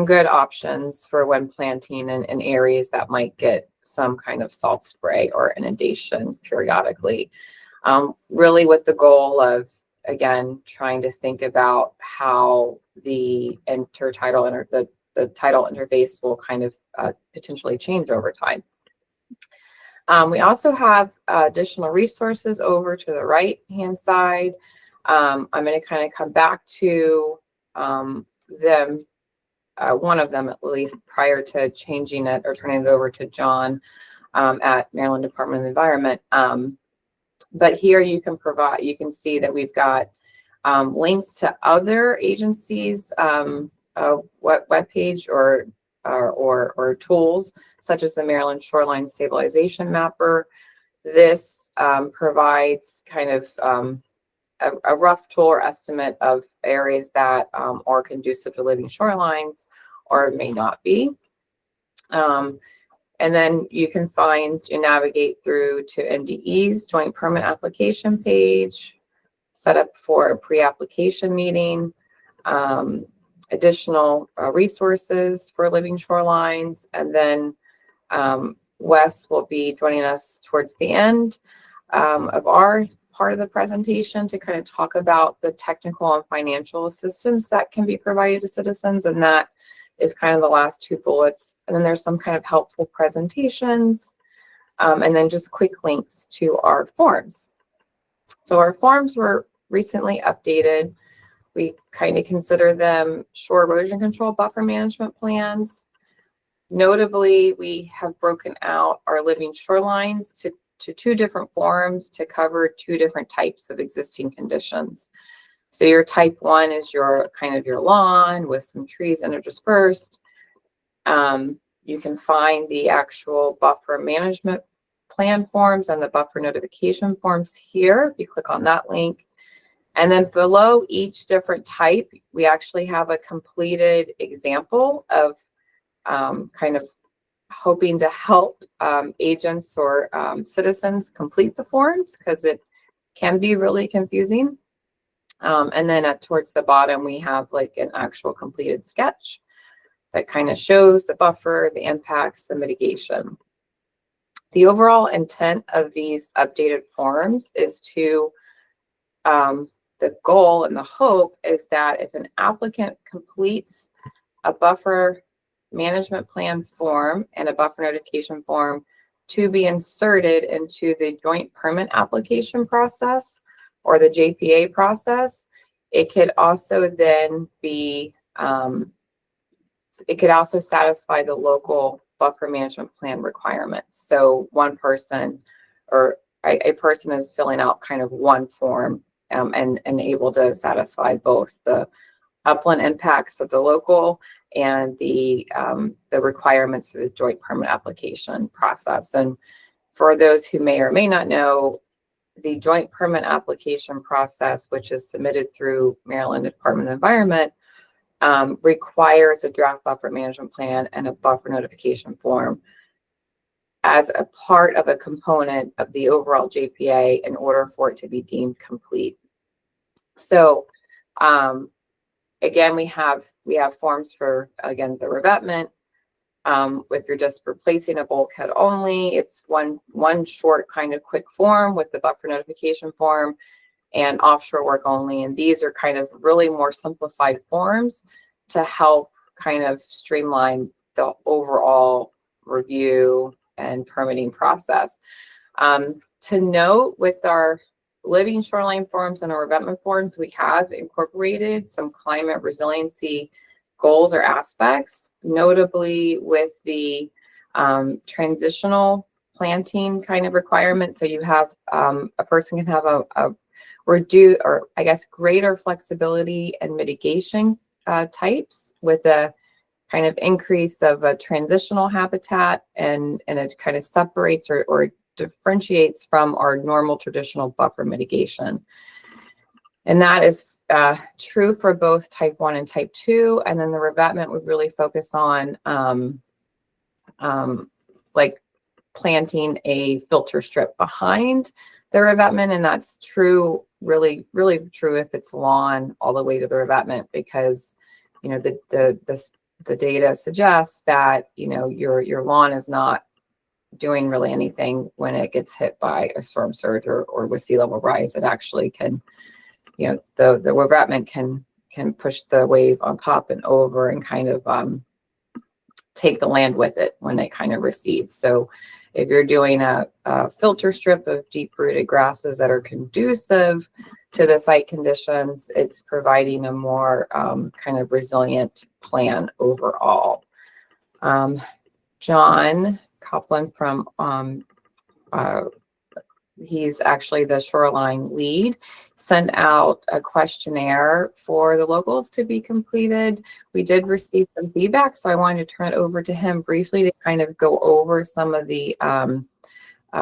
good options for when planting in areas that might get some kind of salt spray or inundation periodically. Really with the goal of, again, trying to think about how the intertidal the tidal interface will kind of potentially change over time. We also have additional resources over to the right-hand side. I'm going to kind of come back to them, one of them at least, prior to changing it or turning it over to John at Maryland Department of Environment. But here you can see that we've got links to other agencies' webpage or tools, such as the Maryland Shoreline Stabilization Mapper. This provides kind of a rough tool or estimate of areas that are conducive to living shorelines or may not be. And then you can find and navigate through to MDE's joint permit application page, set up for a pre-application meeting. additional resources for living shorelines. And then Wes will be joining us towards the end of our part of the presentation to kind of talk about the technical and financial assistance that can be provided to citizens. And that is kind of the last two bullets. And then there's some kind of helpful presentations, and then just quick links to our forms. So our forms were recently updated. We kind of consider them shore erosion control buffer management plans. Notably, we have broken out our living shorelines to two different forms to cover two different types of existing conditions. So your type 1 is your kind of your lawn with some trees interdispersed. You can find the actual buffer management plan forms and the buffer notification forms here. If you click on that link. And then below each different type, we actually have a completed example of kind of hoping to help agents or citizens complete the forms, because it can be really confusing. And then towards the bottom, we have like an actual completed sketch that kind of shows the buffer, the impacts, the mitigation. The overall intent of these updated forms is to, the goal and the hope is that if an applicant completes a buffer management plan form and a buffer notification form to be inserted into the joint permit application process or the JPA process, it could also then be, it could also satisfy the local buffer management plan requirements. So one person or a person is filling out kind of one form and able to satisfy both the upland impacts of the local and the requirements of the joint permit application process. And for those who may or may not know, the joint permit application process, which is submitted through Maryland Department of Environment, requires a draft buffer management plan and a buffer notification form as a part of a component of the overall JPA in order for it to be deemed complete. So again, we have forms for, again, the revetment. If you're just replacing a bulkhead only, it's one short kind of quick form with the buffer notification form, and offshore work only. And these are kind of really more simplified forms to help kind of streamline the overall review and permitting process. To note, with our living shoreline forms and our revetment forms, we have incorporated some climate resiliency goals or aspects, notably with the transitional planting kind of requirements. So you have a person can have a reduce, or I guess greater flexibility and mitigation types with a kind of increase of a transitional habitat, and it kind of separates or differentiates from our normal traditional buffer mitigation. And that is true for both type 1 and type 2. And then the revetment would really focus on like planting a filter strip behind the revetment. And that's true, really true if it's lawn all the way to the revetment, because, you know, the data suggests that, you know, your lawn is not doing really anything when it gets hit by a storm surge or with sea level rise. It actually can, you know, the revetment can push the wave on top and over and kind of take the land with it when it kind of recedes. So if you're doing a filter strip of deep-rooted grasses that are conducive to the site conditions, it's providing a more kind of resilient plan overall. John Copeland from, he's actually the shoreline lead, sent out a questionnaire for the locals to be completed. We did receive some feedback, so I wanted to turn it over to him briefly to kind of go over some of the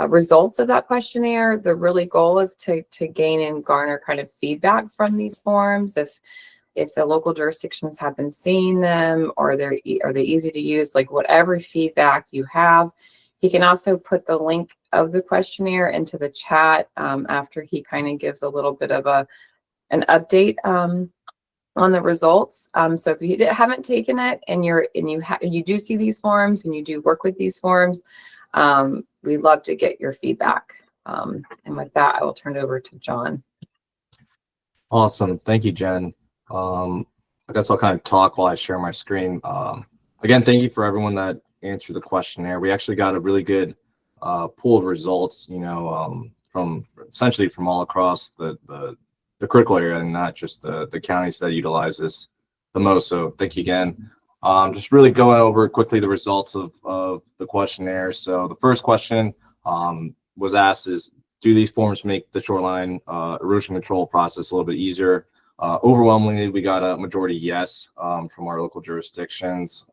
results of that questionnaire. The really goal is to gain and garner kind of feedback from these forms. If the local jurisdictions have been seeing them, or are they easy to use, like whatever feedback you have. He can also put the link of the questionnaire into the chat after he kind of gives a little bit of an update on the results. So if you haven't taken it and you do see these forms and you do work with these forms, we'd love to get your feedback. And with that, I will turn it over to John. Awesome. Thank you, Jen. I guess I'll kind of talk while I share my screen. Again, thank you for everyone that answered the questionnaire. We actually got a really good pool of results, from essentially from all across the critical area and not just the counties that utilize this the most. So thank you again. Just really going over quickly the results of the questionnaire. So the first question was asked is, do these forms make the shoreline erosion control process a little bit easier? Overwhelmingly, we got a majority yes from our local jurisdictions.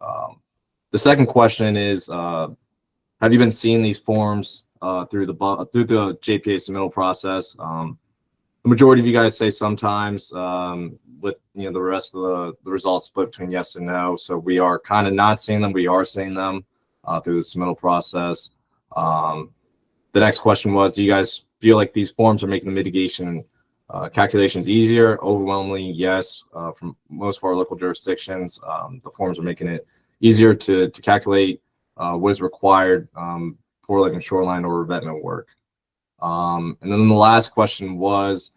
The second question is, have you been seeing these forms through the JPA submittal process? The majority of you guys say sometimes, with the rest of the results split between yes and no. So we are kind of not seeing them. We are seeing them through the submittal process. The next question was, do you guys feel like these forms are making the mitigation calculations easier? Overwhelmingly, yes. From most of our local jurisdictions, the forms are making it easier to calculate what is required for like a shoreline or revetment work. And then the last question was,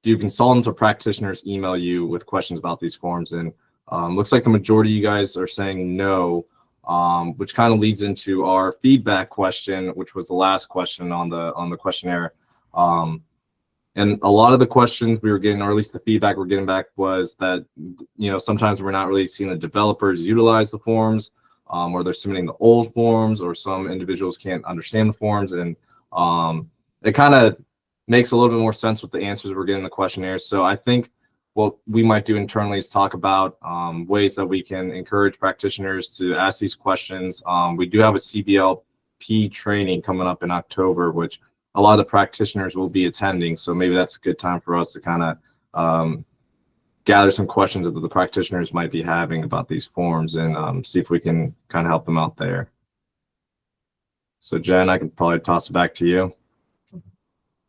do consultants or practitioners email you with questions about these forms? And looks like the majority of you guys are saying no, which kind of leads into our feedback question, which was the last question on the questionnaire. And a lot of the questions we were getting, or at least the feedback we're getting back, was that sometimes we're not really seeing the developers utilize the forms, or they're submitting the old forms, or some individuals can't understand the forms. And it kind of makes a little bit more sense with the answers we're getting in the questionnaire. So I think what we might do internally is talk about ways that we can encourage practitioners to ask these questions. We do have a CBLP training coming up in October, which a lot of the practitioners will be attending. So maybe that's a good time for us to kind of gather some questions that the practitioners might be having about these forms, and see if we can kind of help them out there. So Jen, I can probably toss it back to you.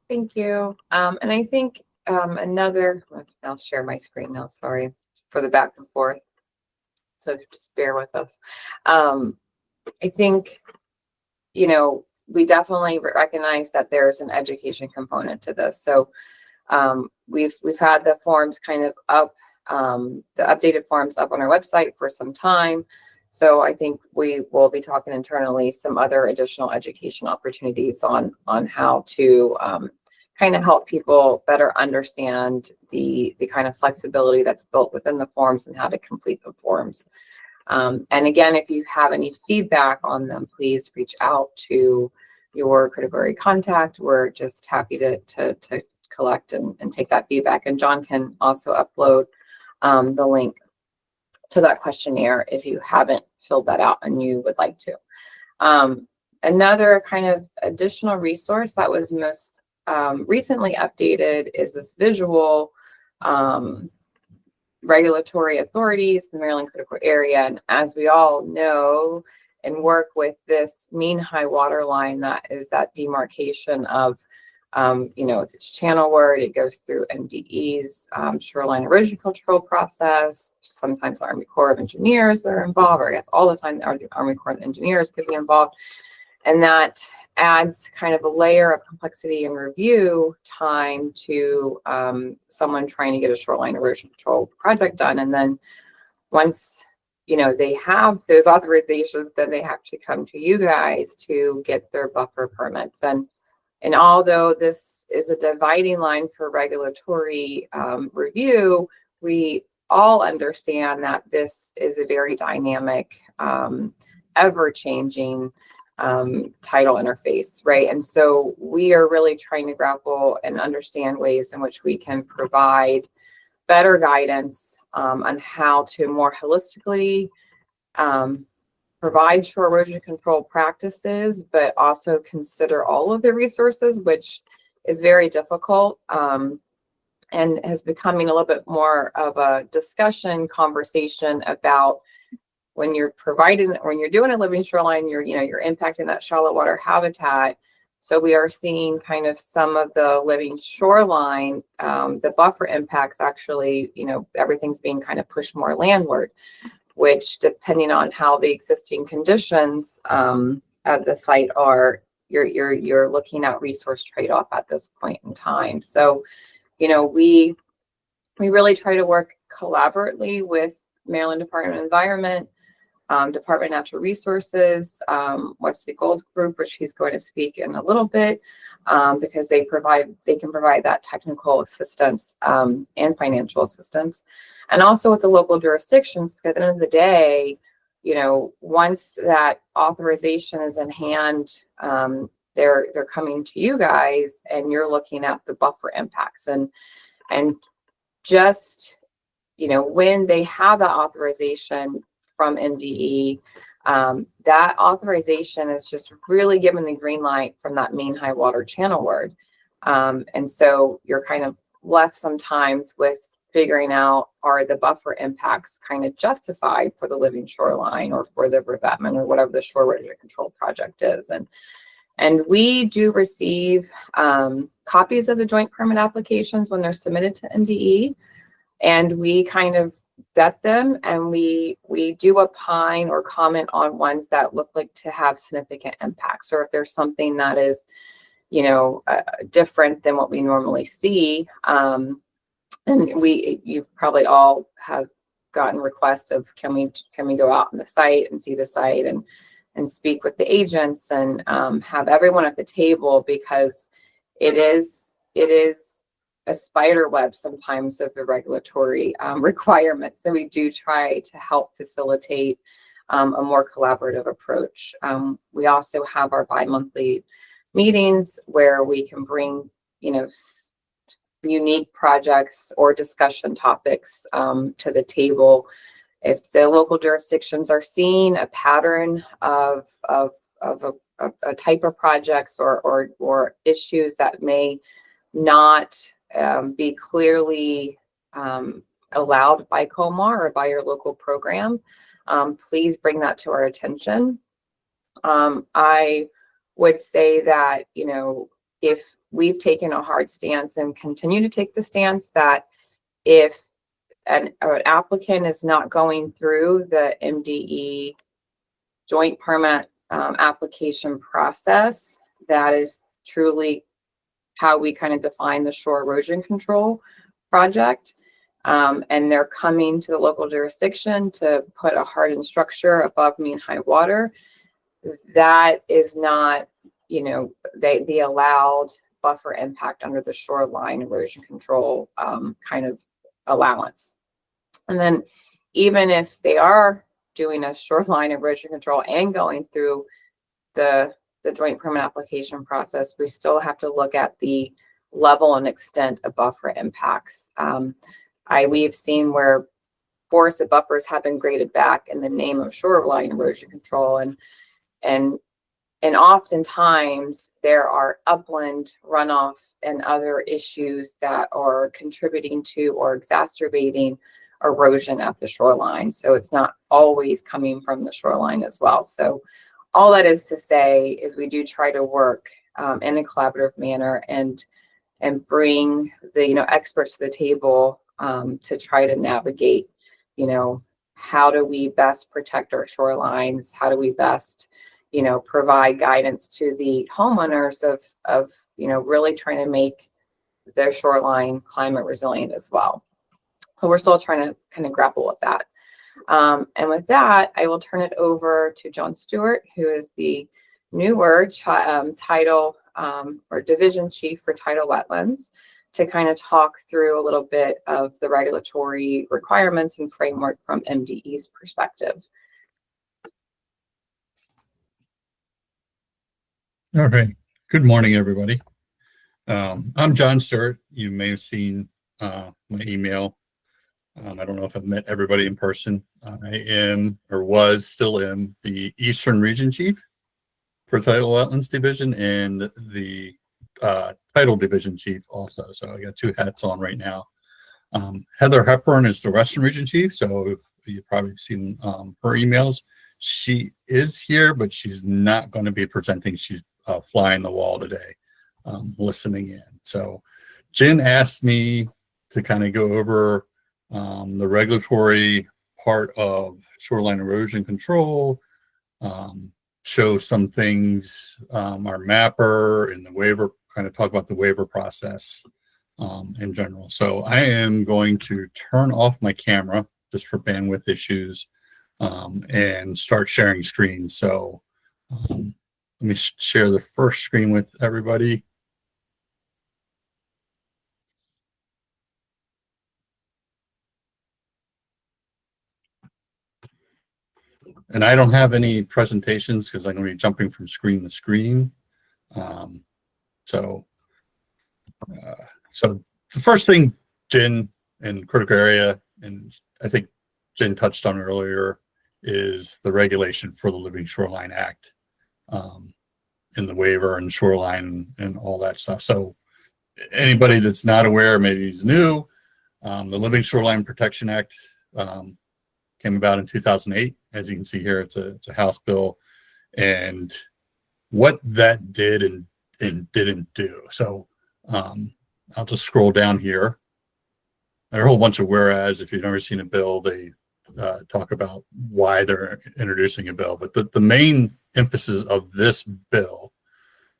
Thank you. And I think I'll share my screen now, sorry for the back and forth. So just bear with us. I think, we definitely recognize that there's an education component to this. So we've had the forms kind of up, the updated forms up on our website for some time. So I think we will be talking internally some other additional education opportunities on how to kind of help people better understand the kind of flexibility that's built within the forms and how to complete the forms. And again, if you have any feedback on them, please reach out to your critical area contact. We're just happy to collect and take that feedback. And John can also upload the link to that questionnaire if you haven't filled that out and you would like to. Another kind of additional resource that was most recently updated is this visual regulatory authorities, the Maryland critical area. And as we all know and work with this mean high water line, that is that demarcation of if it's channelward, it goes through MDE's shoreline erosion control process. Sometimes Army Corps of Engineers are involved, or I guess all the time Army Corps of Engineers could be involved. And that adds kind of a layer of complexity and review time to someone trying to get a shoreline erosion control project done. And then once they have those authorizations, then they have to come to you guys to get their buffer permits. And although this is a dividing line for regulatory review, we all understand that this is a very dynamic, ever-changing title interface, right? And so we are really trying to grapple and understand ways in which we can provide better guidance on how to more holistically provide shore erosion control practices, but also consider all of the resources, which is very difficult and is becoming a little bit more of a discussion conversation about when you're doing a living shoreline, you're impacting that shallow water habitat, So we are seeing kind of some of the living shoreline, the buffer impacts actually, everything's being kind of pushed more landward, which depending on how the existing conditions at the site are, you're looking at resource trade-off at this point in time. So, we really try to work collaboratively with Maryland Department of Environment, Department of Natural Resources, Wesley Goals Group, which he's going to speak in a little bit, because they can provide that technical assistance and financial assistance, and also with the local jurisdictions. Because at the end of the day, once that authorization is in hand, they're coming to you guys, and you're looking at the buffer impacts, and just when they have that authorization from MDE, that authorization is just really given the green light from that main high water channelward. And so you're kind of left sometimes with figuring out, are the buffer impacts kind of justified for the living shoreline or for the revetment or whatever the shore erosion control project is. And we do receive copies of the joint permit applications when they're submitted to MDE, and we kind of vet them, and we do opine or comment on ones that look like to have significant impacts, or if there's something that is, different than what we normally see. And you've probably all have gotten requests of, can we go out on the site and see the site and speak with the agents and have everyone at the table, because it is a spider web sometimes of the regulatory requirements. So we do try to help facilitate a more collaborative approach. We also have our bi-monthly meetings where we can bring, unique projects or discussion topics to the table. If the local jurisdictions are seeing a pattern of a type of projects or issues that may not be clearly allowed by COMAR or by your local program, please bring that to our attention. I would say that, if we've taken a hard stance and continue to take the stance that if an applicant is not going through the MDE joint permit application process, that is truly how we kind of define the shore erosion control project. And they're coming to the local jurisdiction to put a hardened structure above mean high water. That is not, the allowed buffer impact under the shoreline erosion control kind of allowance. And then even if they are doing a shoreline erosion control and going through the joint permit application process, we still have to look at the level and extent of buffer impacts. We've seen where forested buffers have been graded back in the name of shoreline erosion control, and oftentimes there are upland runoff and other issues that are contributing to or exacerbating erosion at the shoreline. So it's not always coming from the shoreline as well. So all that is to say is we do try to work in a collaborative manner and bring the experts to the table to try to navigate, how do we best protect our shorelines? How do we best, provide guidance to the homeowners of really trying to make their shoreline climate resilient as well. So we're still trying to kind of grapple with that. And with that, I will turn it over to John Stewart, who is the newer title or division chief for tidal wetlands, to kind of talk through a little bit of the regulatory requirements and framework from MDE's perspective. All right. Good morning, everybody. I'm John Stewart. You may have seen my email. I don't know if I've met everybody in person. I am, or still am, the Eastern Region Chief for Tidal Wetlands Division and the Tidal Division Chief also. So I got two hats on right now. Heather Hepburn is the Western Region Chief. So if you've probably seen her emails, she is here, but she's not going to be presenting. She's a fly in the wall today, listening in. So Jen asked me to kind of go over the regulatory part of shoreline erosion control, show some things, our mapper and the waiver, kind of talk about the waiver process in general. So I am going to turn off my camera just for bandwidth issues and start sharing screen. So let me share the first screen with everybody. And I don't have any presentations because I'm going to be jumping from screen to screen. So the first thing, Jen, and critical area, and I think Jen touched on earlier, is the regulation for the Living Shoreline Act, in the waiver and shoreline and all that stuff. So anybody that's not aware, maybe is new, the Living Shoreline Protection Act came about in 2008. As you can see here, it's a House bill, and what that did and didn't do. So I'll just scroll down here. There are a whole bunch of whereas. If you've never seen a bill, they talk about why they're introducing a bill. But the main emphasis of this bill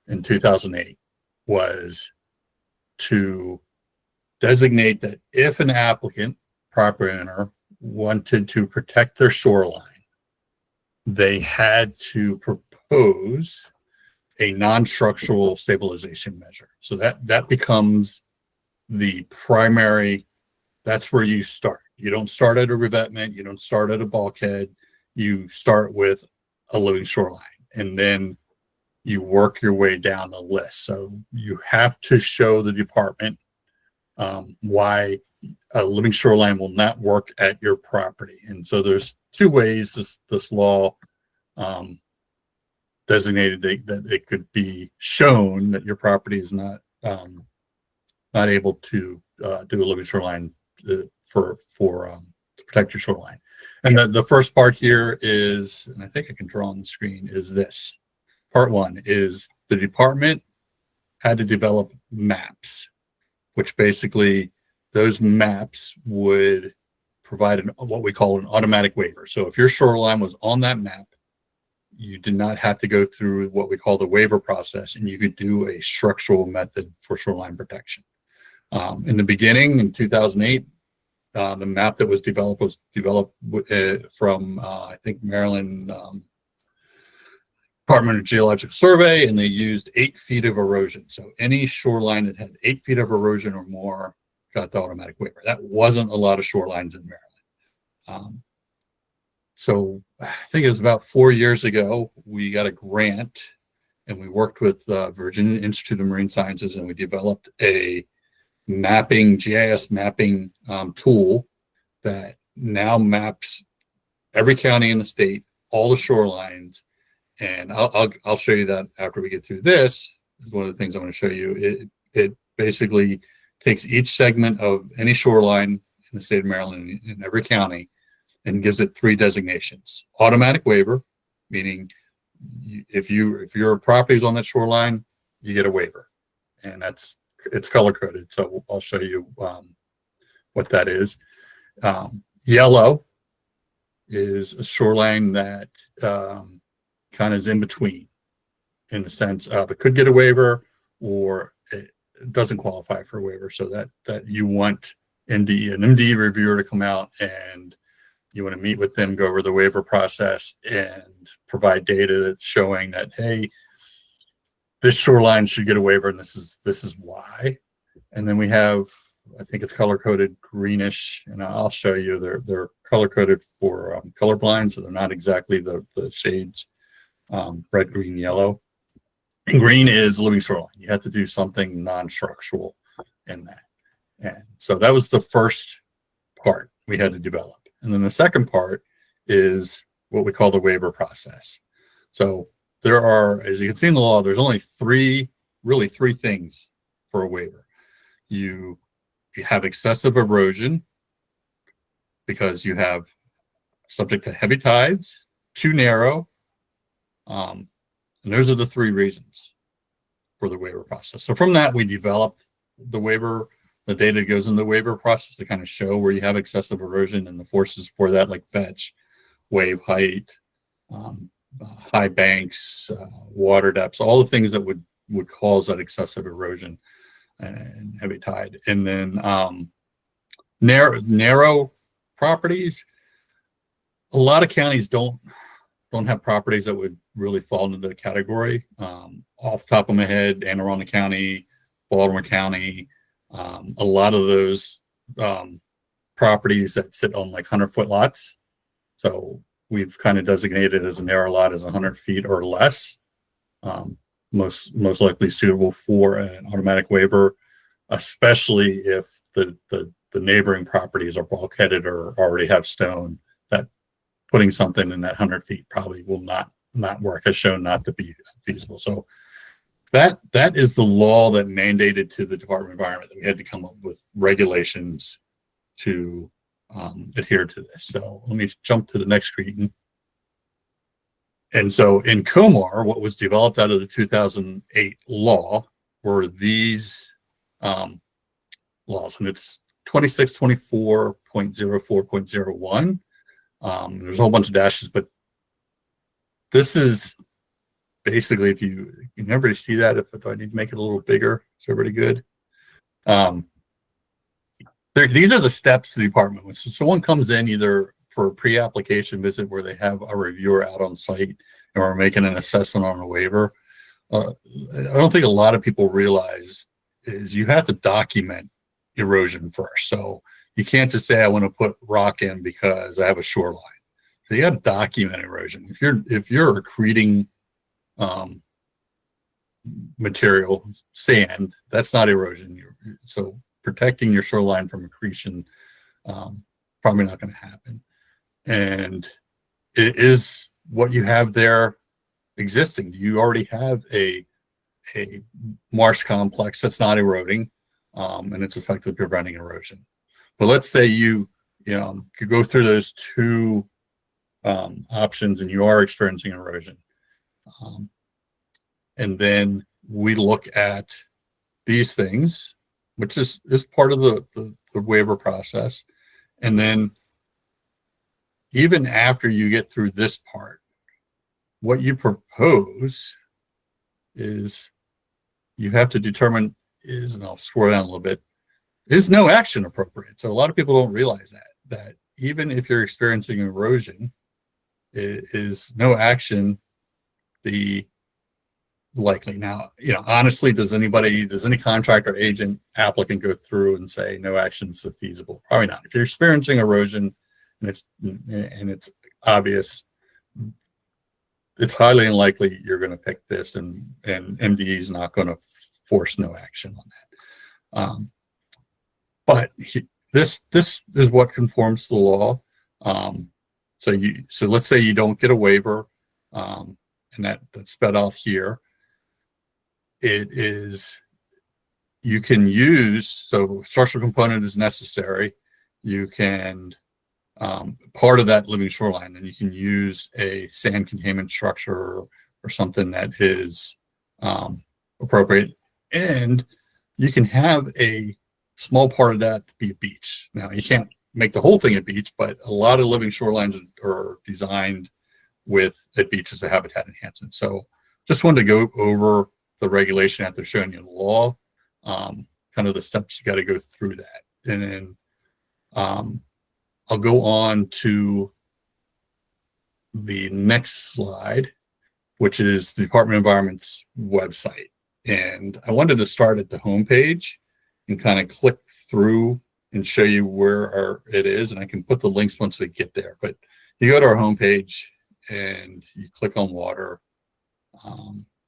in 2008 was to designate that if an applicant, property owner, wanted to protect their shoreline, they had to propose a non-structural stabilization measure. So that becomes the primary, that's where you start. You don't start at a revetment, you don't start at a bulkhead, you start with a living shoreline, and then you work your way down the list. So you have to show the department why a living shoreline will not work at your property. And so there's two ways this law designated that it could be shown that your property is not able to do a living shoreline to protect your shoreline. And the first part here is, and I think I can draw on the screen, is this. Part one is the department had to develop maps, which basically those maps would provide what we call an automatic waiver. So if your shoreline was on that map, you did not have to go through what we call the waiver process, and you could do a structural method for shoreline protection. In the beginning, in 2008, the map that was developed from, I think, Maryland Department of Geological Survey, and they used 8 feet of erosion. So any shoreline that had 8 feet of erosion or more got the automatic waiver. That wasn't a lot of shorelines in Maryland. So I think it was about 4 years ago, we got a grant and we worked with Virginia Institute of Marine Sciences, and we developed a GIS mapping tool that now maps every county in the state, all the shorelines. And I'll show you that after we get through this. This is one of the things I want to show you. It basically takes each segment of any shoreline in the state of Maryland in every county and gives it 3 designations. Automatic waiver, meaning if your property is on that shoreline, you get a waiver, and it's color coded. So I'll show you what that is. Yellow is a shoreline that kind of is in between, in the sense of it could get a waiver or it doesn't qualify for a waiver. So that you want an MDE reviewer to come out, and you want to meet with them, go over the waiver process, and provide data that's showing that, hey, this shoreline should get a waiver, and this is why. And then we have, I think it's color coded greenish, and I'll show you. They're color coded for colorblind, so they're not exactly the shades. Red, green, yellow. And green is living shoreline. You have to do something non-structural in that. And so that was the first part we had to develop. And then the second part is what we call the waiver process. So there are, as you can see in the law, there's only three things for a waiver. You have excessive erosion because you have subject to heavy tides, too narrow, and those are the 3 reasons. for the waiver process. So from that, we developed the waiver, the data that goes in the waiver process to kind of show where you have excessive erosion and the forces for that, like fetch, wave height, high banks, water depths, all the things that would cause that excessive erosion and heavy tide. And then narrow properties, a lot of counties don't have properties that would really fall into the category. Off the top of my head, Anne Arundel County, Baltimore County, a lot of those properties that sit on like 100-foot lots. So we've kind of designated as a narrow lot as 100 feet or less, most likely suitable for an automatic waiver, especially if the neighboring properties are bulkheaded or already have stone. That putting something in that 100 feet probably will not work, has shown not to be feasible. So that is the law that mandated to the Department of Environment that we had to come up with regulations to adhere to this. So let me jump to the next screen. And so in Comar, what was developed out of the 2008 law were these laws, and it's 2624.04.01. There's a whole bunch of dashes, but this is basically, if you can everybody see that, do I need to make it a little bigger? Is everybody good? These are the steps to the department. When someone comes in either for a pre-application visit where they have a reviewer out on site and we're making an assessment on a waiver, I don't think a lot of people realize is you have to document erosion first. So you can't just say, I want to put rock in because I have a shoreline. So you got to document erosion. If you're accreting material, sand, that's not erosion. So protecting your shoreline from accretion, probably not going to happen. And it is what you have there existing. You already have a marsh complex that's not eroding, and it's effectively preventing erosion. But let's say you could go through those two options and you are experiencing erosion. And then we look at these things, which is part of the waiver process. And then even after you get through this part, what you propose is you have to determine is, and I'll scroll down a little bit, is no action appropriate? So a lot of people don't realize that even if you're experiencing erosion, is no action the likely. Now, honestly, does any contractor, agent, applicant go through and say no action is feasible? Probably not. If you're experiencing erosion and it's obvious, it's highly unlikely you're going to pick this, and MDE is not going to force no action on that. But this is what conforms to the law. So let's say you don't get a waiver, and that's spelled out here. It is, you can use, so structural component is necessary. You can, part of that living shoreline, then you can use a sand containment structure or something that is appropriate. And you can have a small part of that to be a beach. Now, you can't make the whole thing a beach, but a lot of living shorelines are designed with a beach as a habitat enhancement. So just wanted to go over the regulation after showing you the law, kind of the steps you got to go through that. And then I'll go on to the next slide, which is the Department of Environment's website. And I wanted to start at the homepage and kind of click through and show you where it is. And I can put the links once we get there. But you go to our homepage and you click on water.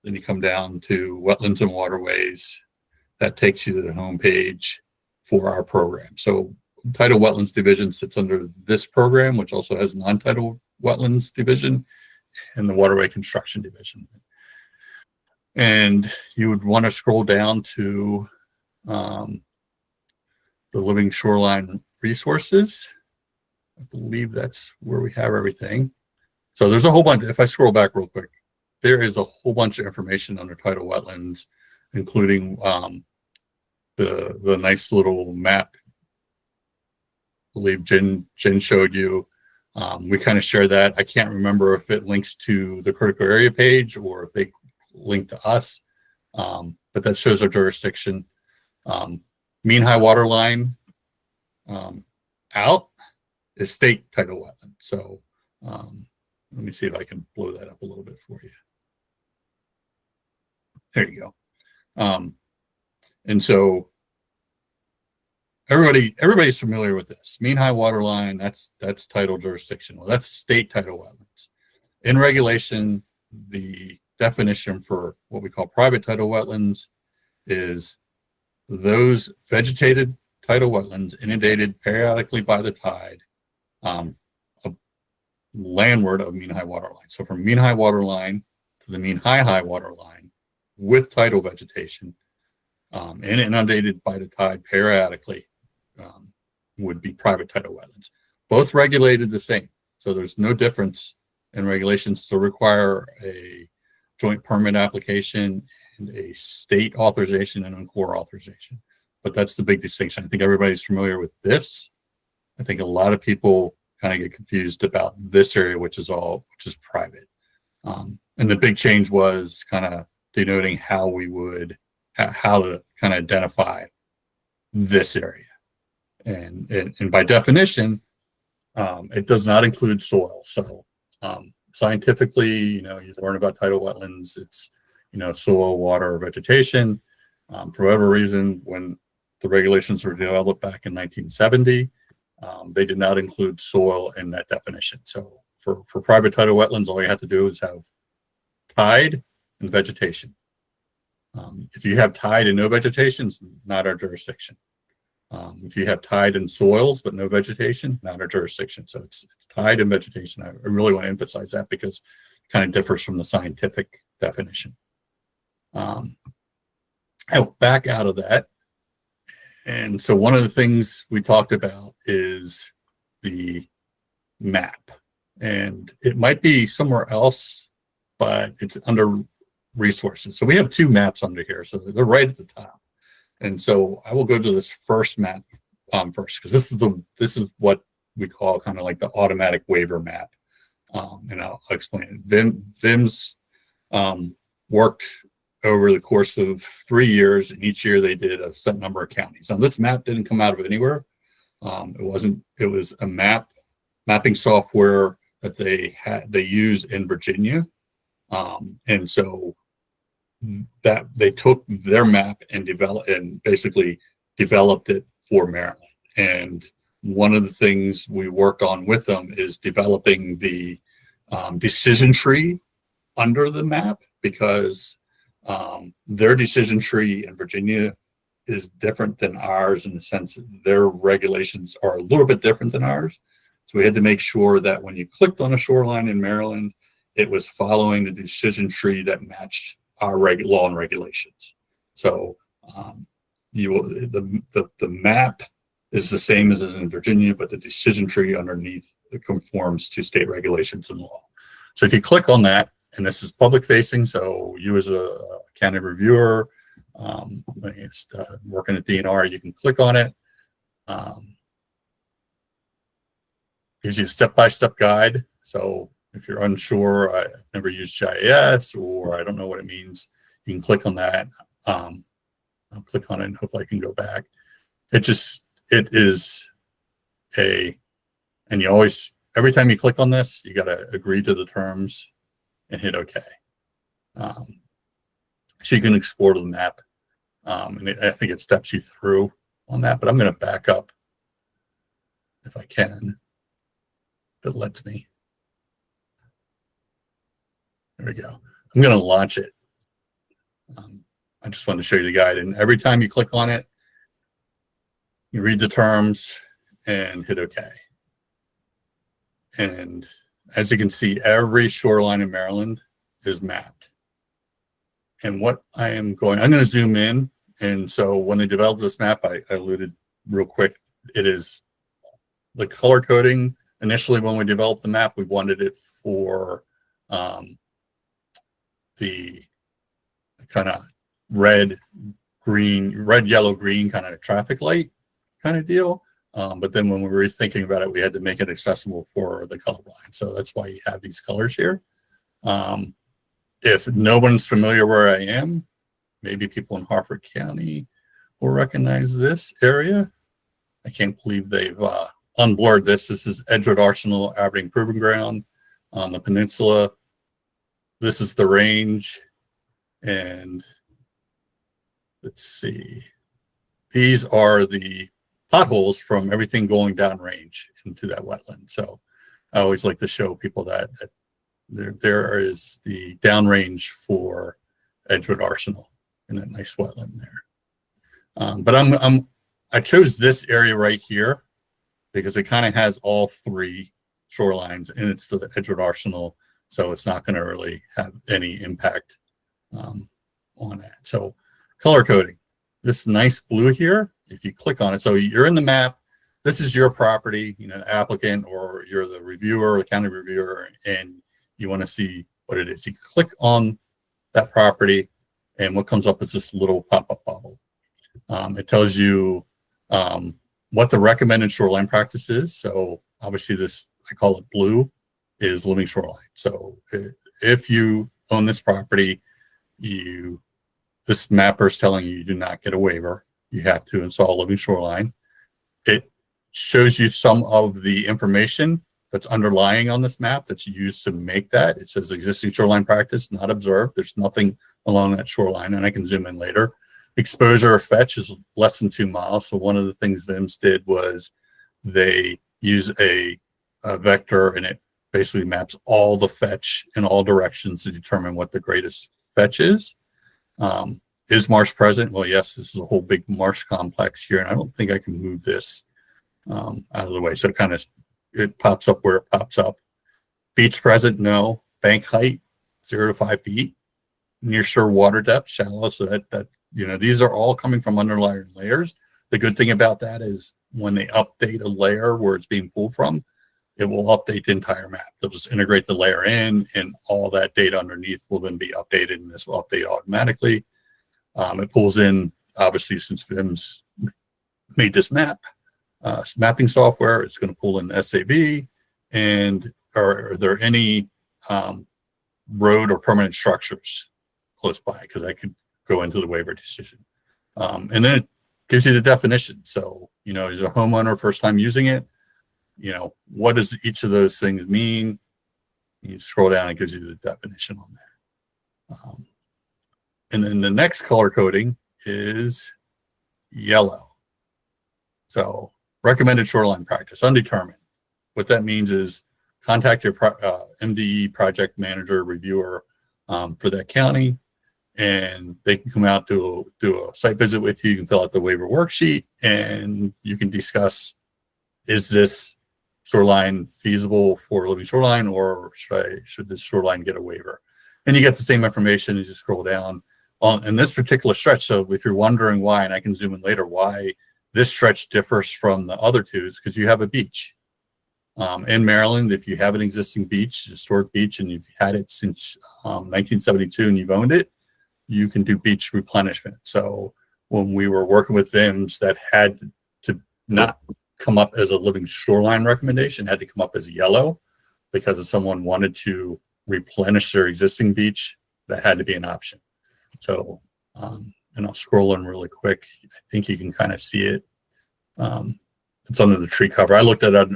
Then you come down to wetlands and waterways. That takes you to the homepage for our program. So Tidal Wetlands Division sits under this program, which also has non-tidal wetlands division and the waterway construction division. And you would want to scroll down to the living shoreline resources. I believe that's where we have everything. So there's a whole bunch. If I scroll back real quick, there is a whole bunch of information under tidal wetlands including the nice little map I believe Jen showed you. We kind of share that. I can't remember if it links to the critical area page or if they link to us, but that shows our jurisdiction. Mean high water line out is state title wetland. So let me see if I can blow that up a little bit for you. There you go. And so everybody's familiar with this. Mean high water line, that's tidal jurisdiction. Well, that's state tidal wetlands. In regulation, the definition for what we call private tidal wetlands is those vegetated tidal wetlands inundated periodically by the tide landward of mean high water line. So from mean high water line to the mean high water line with tidal vegetation and inundated by the tide periodically would be private tidal wetlands. Both regulated the same. So there's no difference in regulations to require a joint permit application and a state authorization and a core authorization. But that's the big distinction. I think everybody's familiar with this. I think a lot of people kind of get confused about this area, which is private. And the big change was kind of denoting how we would, how to kind of identify this area. And by definition, it does not include soil. So scientifically, you learn about tidal wetlands. It's, soil, water, vegetation. For whatever reason, when the regulations were developed back in 1970, they did not include soil in that definition. So for private tidal wetlands, all you have to do is have tide and vegetation. If you have tide and no vegetation, it's not our jurisdiction. If you have tide and soils but no vegetation, not our jurisdiction. So it's tide and vegetation. I really want to emphasize that because it kind of differs from the scientific definition. I'll back out of that. And so one of the things we talked about is the map. And it might be somewhere else, but it's under resources. So we have two maps under here. So they're right at the top. And so I will go to this first map first, because this is what we call kind of like the automatic waiver map. And I'll explain it. VIMS worked over the course of 3 years, and each year they did a set number of counties. Now this map didn't come out of anywhere. It was a mapping software that they use in Virginia. And so that they took their map and basically developed it for Maryland. And one of the things we worked on with them is developing the decision tree under the map, because their decision tree in Virginia is different than ours in the sense that their regulations are a little bit different than ours. So we had to make sure that when you clicked on a shoreline in Maryland, it was following the decision tree that matched our law and regulations. So the map is the same as in Virginia, but the decision tree underneath it conforms to state regulations and law. So if you click on that, and this is public facing, so you as a county reviewer, working at DNR, you can click on it. Gives you a step-by-step guide. So if you're unsure, I've never used GIS or I don't know what it means, you can click on that. I'll click on it and hopefully I can go back. It is and you always, every time you click on this, you got to agree to the terms and hit OK. So you can explore the map. And I think it steps you through on that, but I'm going to back up if I can. If it lets me. There we go. I'm going to launch it. I just wanted to show you the guide. And every time you click on it, you read the terms and hit OK. And as you can see, every shoreline in Maryland is mapped. And what I'm going to zoom in. And so when they developed this map, I alluded real quick, it is the color coding. Initially, when we developed the map, we wanted it for the kind of red, yellow, green kind of traffic light kind of deal. But then when we were thinking about it, we had to make it accessible for the colorblind. So that's why you have these colors here. If no one's familiar where I am, maybe people in Harford County will recognize this area. I can't believe they've unblurred this. This is Edgewood Arsenal Aberdeen Proving Ground on the peninsula. This is the range. And let's see. These are the potholes from everything going downrange into that wetland. So I always like to show people that there is the downrange for Edgewood Arsenal in that nice wetland there. But I chose this area right here because it kind of has all three shorelines, and it's the Edgewood Arsenal, so it's not going to really have any impact on that. So color coding, this nice blue here, if you click on it, so you're in the map, this is your property, you know, the applicant, or you're the reviewer, the county reviewer, and you want to see what it is. You click on that property, and what comes up is this little pop-up bubble. It tells you what the recommended shoreline practice is. So obviously this, I call it blue, is living shoreline. So if you own this property, this mapper is telling you do not get a waiver. You have to install living shoreline. It shows you some of the information that's underlying on this map that's used to make that. It says existing shoreline practice, not observed. There's nothing along that shoreline, and I can zoom in later. Exposure or fetch is less than 2 miles. So one of the things VIMS did was they use a vector, and it basically maps all the fetch in all directions to determine what the greatest fetch is. Is marsh present? Well, yes, this is a whole big marsh complex here, and I don't think I can move this out of the way. So it pops up where it pops up. Beach present? No. Bank height, 0 to 5 feet. Near shore water depth, shallow. So that you know, these are all coming from underlying layers. The good thing about that is when they update a layer where it's being pulled from, it will update the entire map. They'll just integrate the layer in, and all that data underneath will then be updated, and this will update automatically. It pulls in, obviously, since VIMS made this mapping software, it's going to pull in SAB, and are there any road or permanent structures close by, because I could go into the waiver decision. And then it gives you the definition. So, you know, as a homeowner, first time using it, you know, what does each of those things mean? You scroll down, it gives you the definition on that. And then the next color coding is yellow. So recommended shoreline practice, undetermined. What that means is contact your MDE project manager, reviewer for that county, and they can come out do a site visit with you. You can fill out the waiver worksheet, and you can discuss, is this shoreline feasible for living shoreline, or should this shoreline get a waiver? And you get the same information as you scroll down in this particular stretch. So if you're wondering why, and I can zoom in later, why this stretch differs from the other two, is because you have a beach. In Maryland, if you have an existing beach, historic beach, and you've had it since 1972 and you've owned it, you can do beach replenishment. So when we were working with VIMS, that had to not come up as a living shoreline recommendation, had to come up as yellow, because if someone wanted to replenish their existing beach, that had to be an option. So, and I'll scroll in really quick. I think you can kind of see it. It's under the tree cover. I looked at it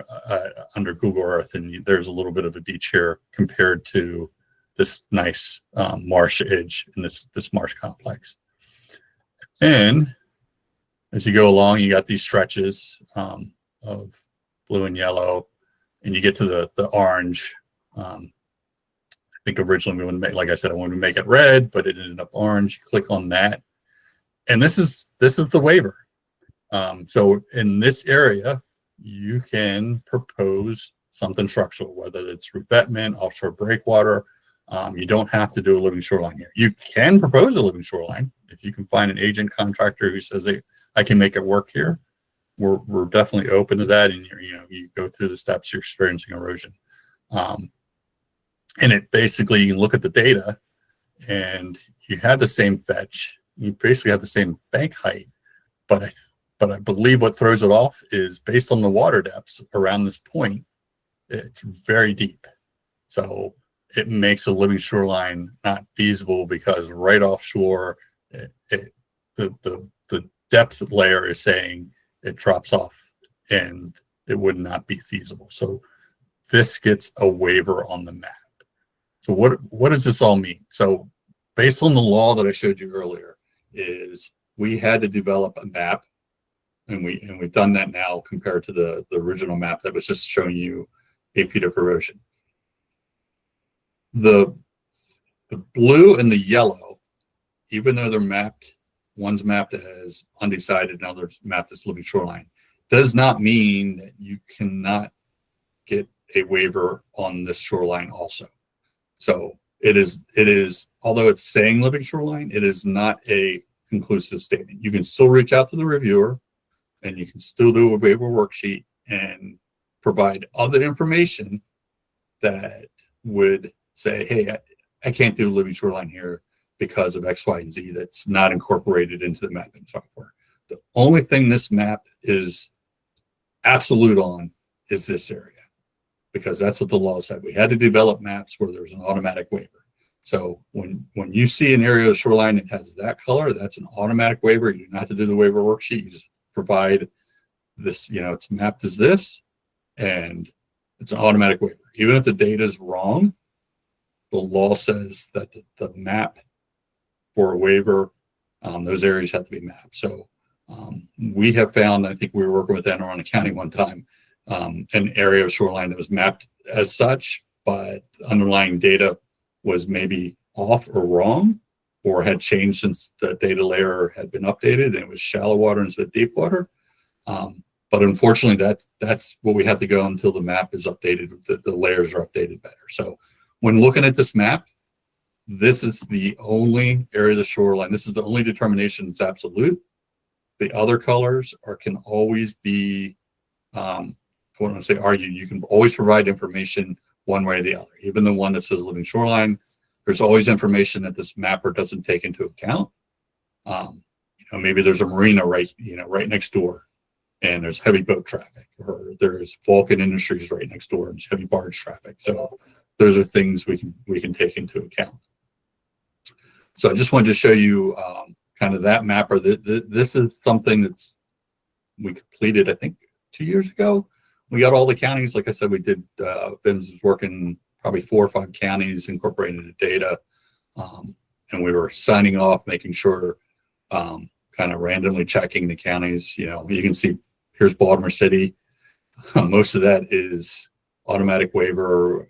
under Google Earth, and there's a little bit of a beach here compared to this nice marsh edge in this marsh complex. And as you go along, you got these stretches of blue and yellow, and you get to the orange. I think originally we wanted to make, like I said, I wanted to make it red, but it ended up orange. You click on that, and this is the waiver. So in this area, you can propose something structural, whether it's revetment, offshore breakwater. You don't have to do a living shoreline here. You can propose a living shoreline if you can find an agent contractor who says, I can make it work here. We're definitely open to that, and you go through the steps, you're experiencing erosion. And it basically, you can look at the data, and you have the same fetch, you basically have the same bank height, but I believe what throws it off is based on the water depths around this point, it's very deep. So it makes a living shoreline not feasible because right offshore, the depth layer is saying it drops off and it would not be feasible. So this gets a waiver on the map. So what does this all mean? So based on the law that I showed you earlier, is we had to develop a map, and we've done that now compared to the original map that was just showing you 8 feet of erosion. The blue and the yellow, even though they're mapped, one's mapped as undecided, and others mapped as living shoreline, does not mean that you cannot get a waiver on this shoreline also. So it is, although it's saying living shoreline, it is not a conclusive statement. You can still reach out to the reviewer, and you can still do a waiver worksheet and provide other information that would say, hey, I can't do living shoreline here because of X, Y, and Z that's not incorporated into the mapping software. The only thing this map is absolute on is this area, because that's what the law said. We had to develop maps where there's an automatic waiver. So when you see an area of shoreline that has that color, that's an automatic waiver. You do not have to do the waiver worksheet. You just provide this, it's mapped as this, and it's an automatic waiver. Even if the data is wrong, the law says that the map for a waiver, those areas have to be mapped. So we have found, I think we were working with Anne Arundel County one time, an area of shoreline that was mapped as such, but the underlying data was maybe off or wrong, or had changed since the data layer had been updated, and it was shallow water instead of deep water. But unfortunately, that's what we have to go until the map is updated, the layers are updated better. So when looking at this map, this is the only area of the shoreline. This is the only determination that's absolute. The other colors can always be, I want to say argued. You can always provide information one way or the other. Even the one that says living shoreline, there's always information that this mapper doesn't take into account. Maybe there's a marina right next door, and there's heavy boat traffic, or there's Vulcan Industries right next door, and there's heavy barge traffic. So those are things we can take into account. So I just wanted to show you kind of that mapper. This is something that's we completed, I think, 2 years ago. We got all the counties. Like I said, we did, Vince was working probably 4 or 5 counties incorporating the data. And we were signing off, making sure, kind of randomly checking the counties. You can see here's Baltimore City. Most of that is automatic waiver,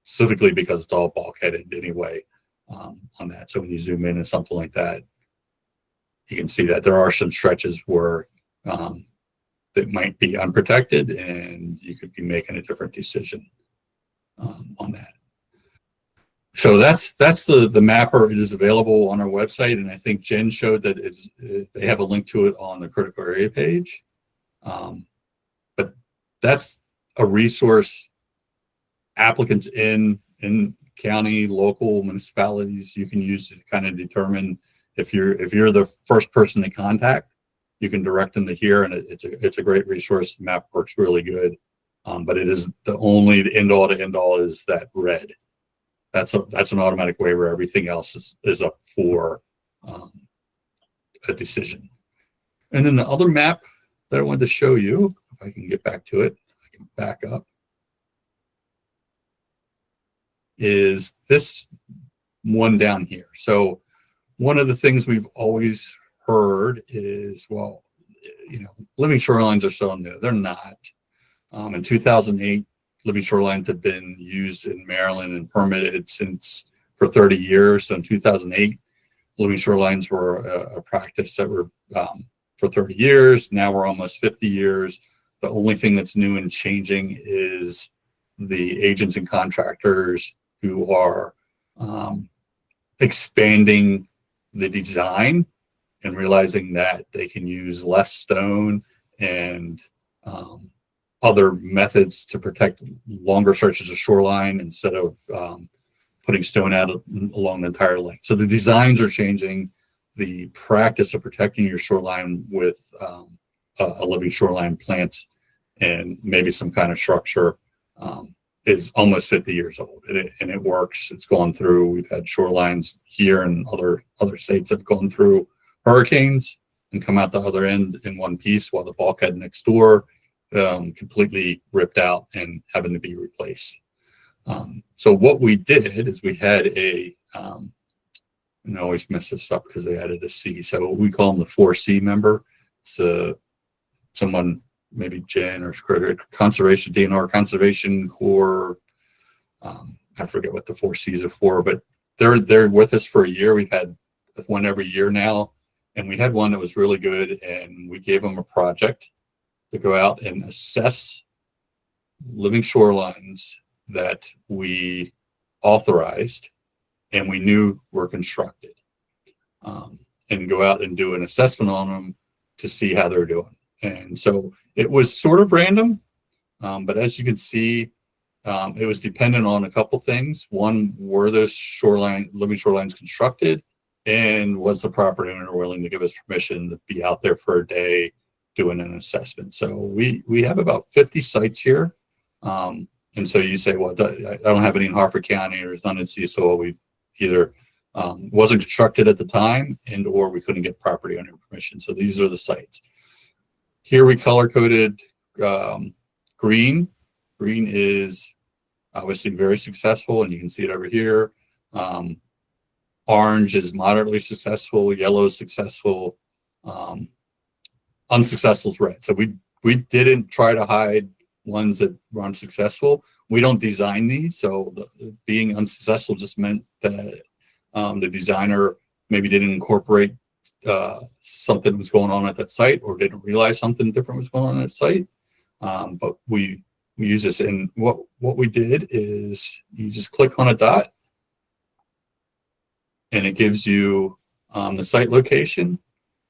specifically because it's all bulkheaded anyway on that. So when you zoom in and something like that, you can see that there are some stretches where that might be unprotected, and you could be making a different decision on that. So that's the mapper. It is available on our website, and I think Jen showed that they have a link to it on the critical area page. But that's a resource applicants in county, local municipalities you can use to kind of determine if you're the first person to contact. You can direct them to here, and it's a great resource. The map works really good, but it is the end all to end all is that red. That's an automatic waiver. Everything else is up for a decision. And then the other map that I wanted to show you, if I can get back to it, I can back up, is this one down here. So one of the things we've always heard is, well, living shorelines are so new. They're not. In 2008, living shorelines have been used in Maryland and permitted for 30 years. So in 2008, living shorelines were a practice that were for 30 years. Now we're almost 50 years. The only thing that's new and changing is the agents and contractors who are expanding the design and realizing that they can use less stone and other methods to protect longer stretches of shoreline instead of putting stone out along the entire length. So the designs are changing. the practice of protecting your shoreline with a living shoreline plant and maybe some kind of structure is almost 50 years old, and it works. It's gone through. We've had shorelines here and other states have gone through hurricanes and come out the other end in one piece, while the bulkhead next door completely ripped out and having to be replaced. So what we did is we had and I always mess this up because they added a C. So we call them the 4C member. It's someone, maybe Jen or Conservation, DNR Conservation Corps. I forget what the 4Cs are for, but they're with us for a year. We've had one every year now, and we had one that was really good, and we gave them a project to go out and assess living shorelines that we authorized and we knew were constructed, and go out and do an assessment on them to see how they're doing. And so it was sort of random, but as you can see, it was dependent on a couple things. One, were those living shorelines constructed, and was the property owner willing to give us permission to be out there for a day doing an assessment? So we have about 50 sites here. And so you say, well, I don't have any in Harford County, or there's none in Cecil. We either wasn't constructed at the time, and or we couldn't get property owner permission. So these are the sites. Here we color coded green. Green is obviously very successful, and you can see it over here. Orange is moderately successful. Yellow is successful. Unsuccessful is red. So we didn't try to hide ones that were unsuccessful. We don't design these, so being unsuccessful just meant that the designer maybe didn't incorporate something was going on at that site, or didn't realize something different was going on at that site. But we use this, and what we did is you just click on a dot, and it gives you the site location.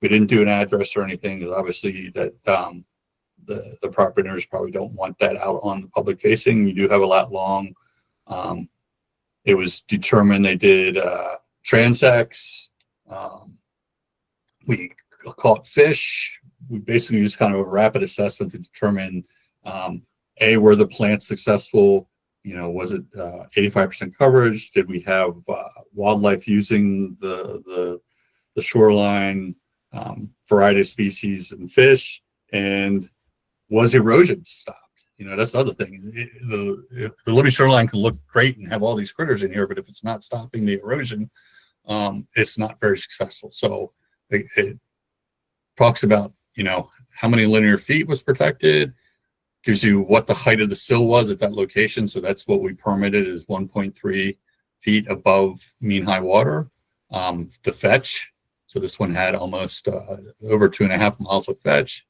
We didn't do an address or anything, because obviously that the property owners probably don't want that out on the public facing. You do have a lat long. It was determined they did transects. We caught fish. We basically just kind of a rapid assessment to determine were the plants successful? Was it 85% coverage? Did we have wildlife using the shoreline, variety of species and fish? And was erosion stopped? That's the other thing. The living shoreline can look great and have all these critters in here, but if it's not stopping the erosion, it's not very successful. So it talks about, how many linear feet was protected, gives you what the height of the sill was at that location. So that's what we permitted, is 1.3 feet above mean high water. The fetch. So this one had almost over 2.5 miles of fetch.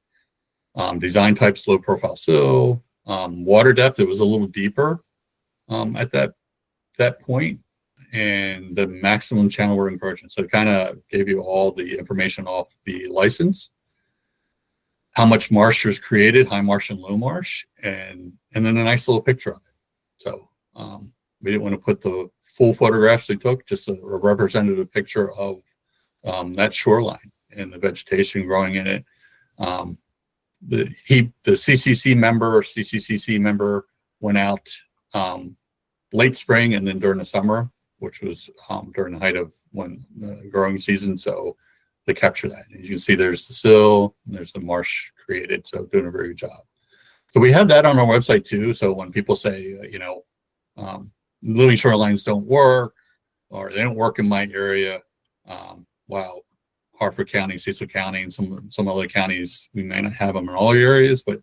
Design type, slow profile sill. Water depth, it was a little deeper at that point, and the maximum channel water encroachment. So it kind of gave you all the information off the license, how much marsh was created, high marsh and low marsh, and then a nice little picture of it. So we didn't want to put the full photographs we took, just a representative picture of that shoreline and the vegetation growing in it. The CCC member went out late spring and then during the summer, which was during the height of the growing season. So they capture that. And you can see there's the sill, and there's the marsh created. So doing a very good job. So we have that on our website too. So when people say, living shorelines don't work, or they don't work in my area, wow. Harford County, Cecil County, and some other counties, we may not have them in all areas, but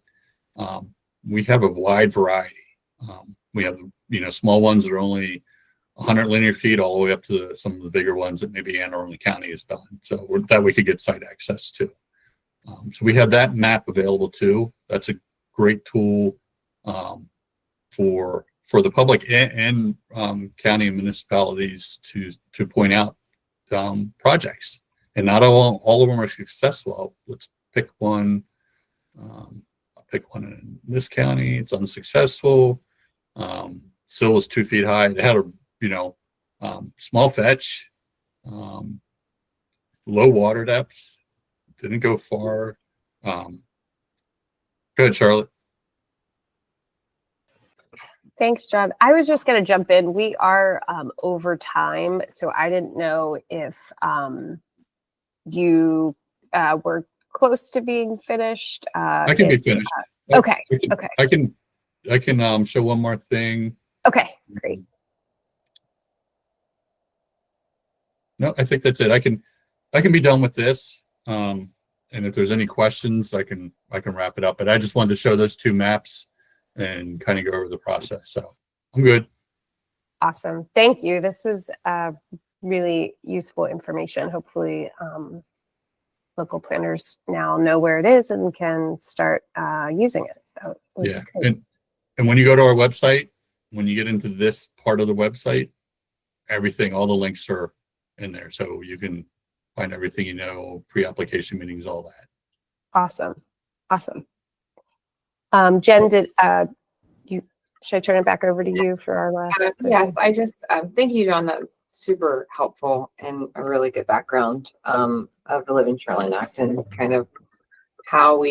we have a wide variety. We have, small ones that are only 100 linear feet, all the way up to some of the bigger ones that maybe Anne Arundel County has done. So that we could get site access to. So we have that map available too. That's a great tool for the public and county and municipalities to point out projects. And not all of them are successful. Let's pick one. I'll pick one in this county. It's unsuccessful. Sill was 2 feet high. It had a small fetch. low water depths, didn't go far. Go ahead, Charlotte. Thanks, John. I was just going to jump in. We are over time, so I didn't know if you were close to being finished. I can be finished. Okay. Okay. I can show one more thing. Okay, great. No, I think that's it. I can be done with this. And if there's any questions, I can wrap it up. But I just wanted to show those two maps and kind of go over the process. So I'm good. Awesome. Thank you. This was really useful information. Hopefully, local planners now know where it is and can start using it. Yeah. And when you go to our website, when you get into this part of the website, everything, all the links are in there. So you can find everything, you know, pre-application meetings, all that. Awesome. Awesome. Jen, should I turn it back over to you for our last? Yes, I just thank you, John. That was super helpful and a really good background of the Living Shoreline Act and kind of how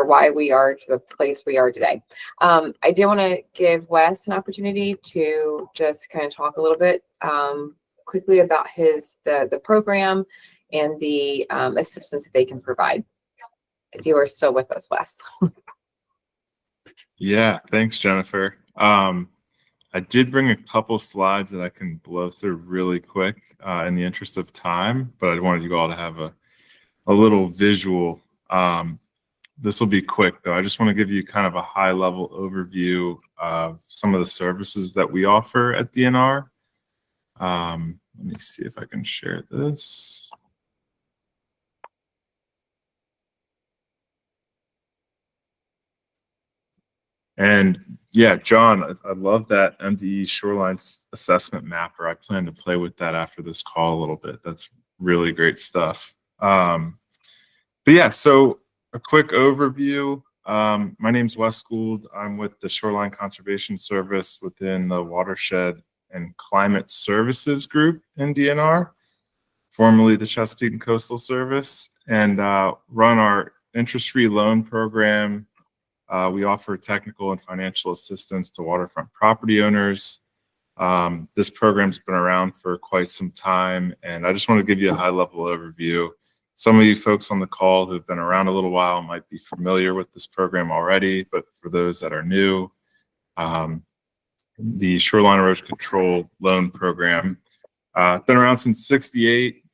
why we are to the place we are today. I do want to give Wes an opportunity to just kind of talk a little bit quickly about the program and the assistance that they can provide. If you are still with us, Wes. Yeah, thanks, Jennifer. I did bring a couple slides that I can blow through really quick in the interest of time, but I wanted you all to have a little visual. This will be quick, though. I just want to give you kind of a high-level overview of some of the services that we offer at DNR. Let me see if I can share this. And yeah, John, I love that MDE Shoreline Assessment Mapper. I plan to play with that after this call a little bit. That's really great stuff. But yeah, so a quick overview. My name's Wes Gould. I'm with the Shoreline Conservation Service within the Watershed and Climate Services Group in DNR, formerly the Chesapeake and Coastal Service, and run our interest-free loan program. We offer technical and financial assistance to waterfront property owners. This program's been around for quite some time, and I just want to give you a high-level overview. Some of you folks on the call who've been around a little while might be familiar with this program already, but for those that are new, the Shoreline Erosion Control Loan Program been around since '68.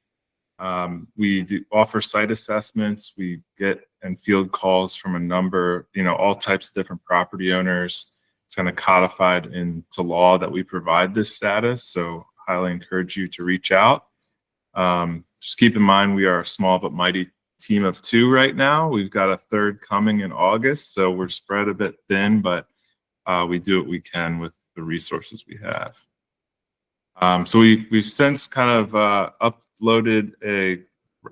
We do offer site assessments. We get and field calls from a number, all types of different property owners. It's kind of codified into law that we provide this status. So highly encourage you to reach out. Just keep in mind, we are a small but mighty team of 2 right now. We've got a third coming in August. So we're spread a bit thin, but we do what we can with the resources we have. So we've since kind of uploaded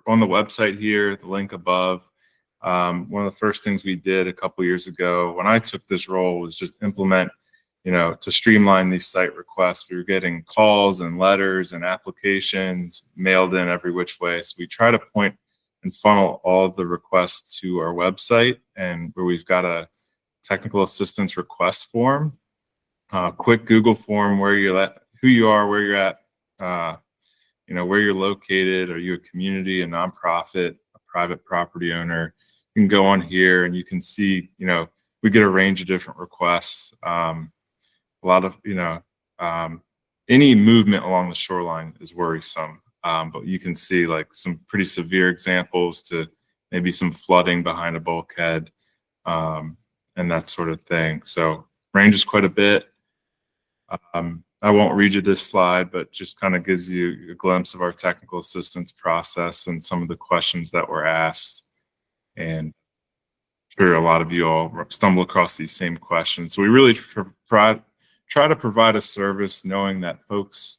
on the website here, the link above. One of the first things we did a couple years ago when I took this role was just implement, to streamline these site requests. We were getting calls and letters and applications mailed in every which way. So we try to point and funnel all of the requests to our website, and where we've got a technical assistance request form, quick Google form, where you're at, who you are, where you're at, where you're located. Are you a community, a nonprofit, a private property owner? You can go on here and you can see, we get a range of different requests. A lot of, any movement along the shoreline is worrisome. But you can see like some pretty severe examples to maybe some flooding behind a bulkhead and that sort of thing. So ranges quite a bit. I won't read you this slide, but just kind of gives you a glimpse of our technical assistance process and some of the questions that were asked. And I'm sure a lot of you all stumble across these same questions. So we really try to provide a service knowing that folks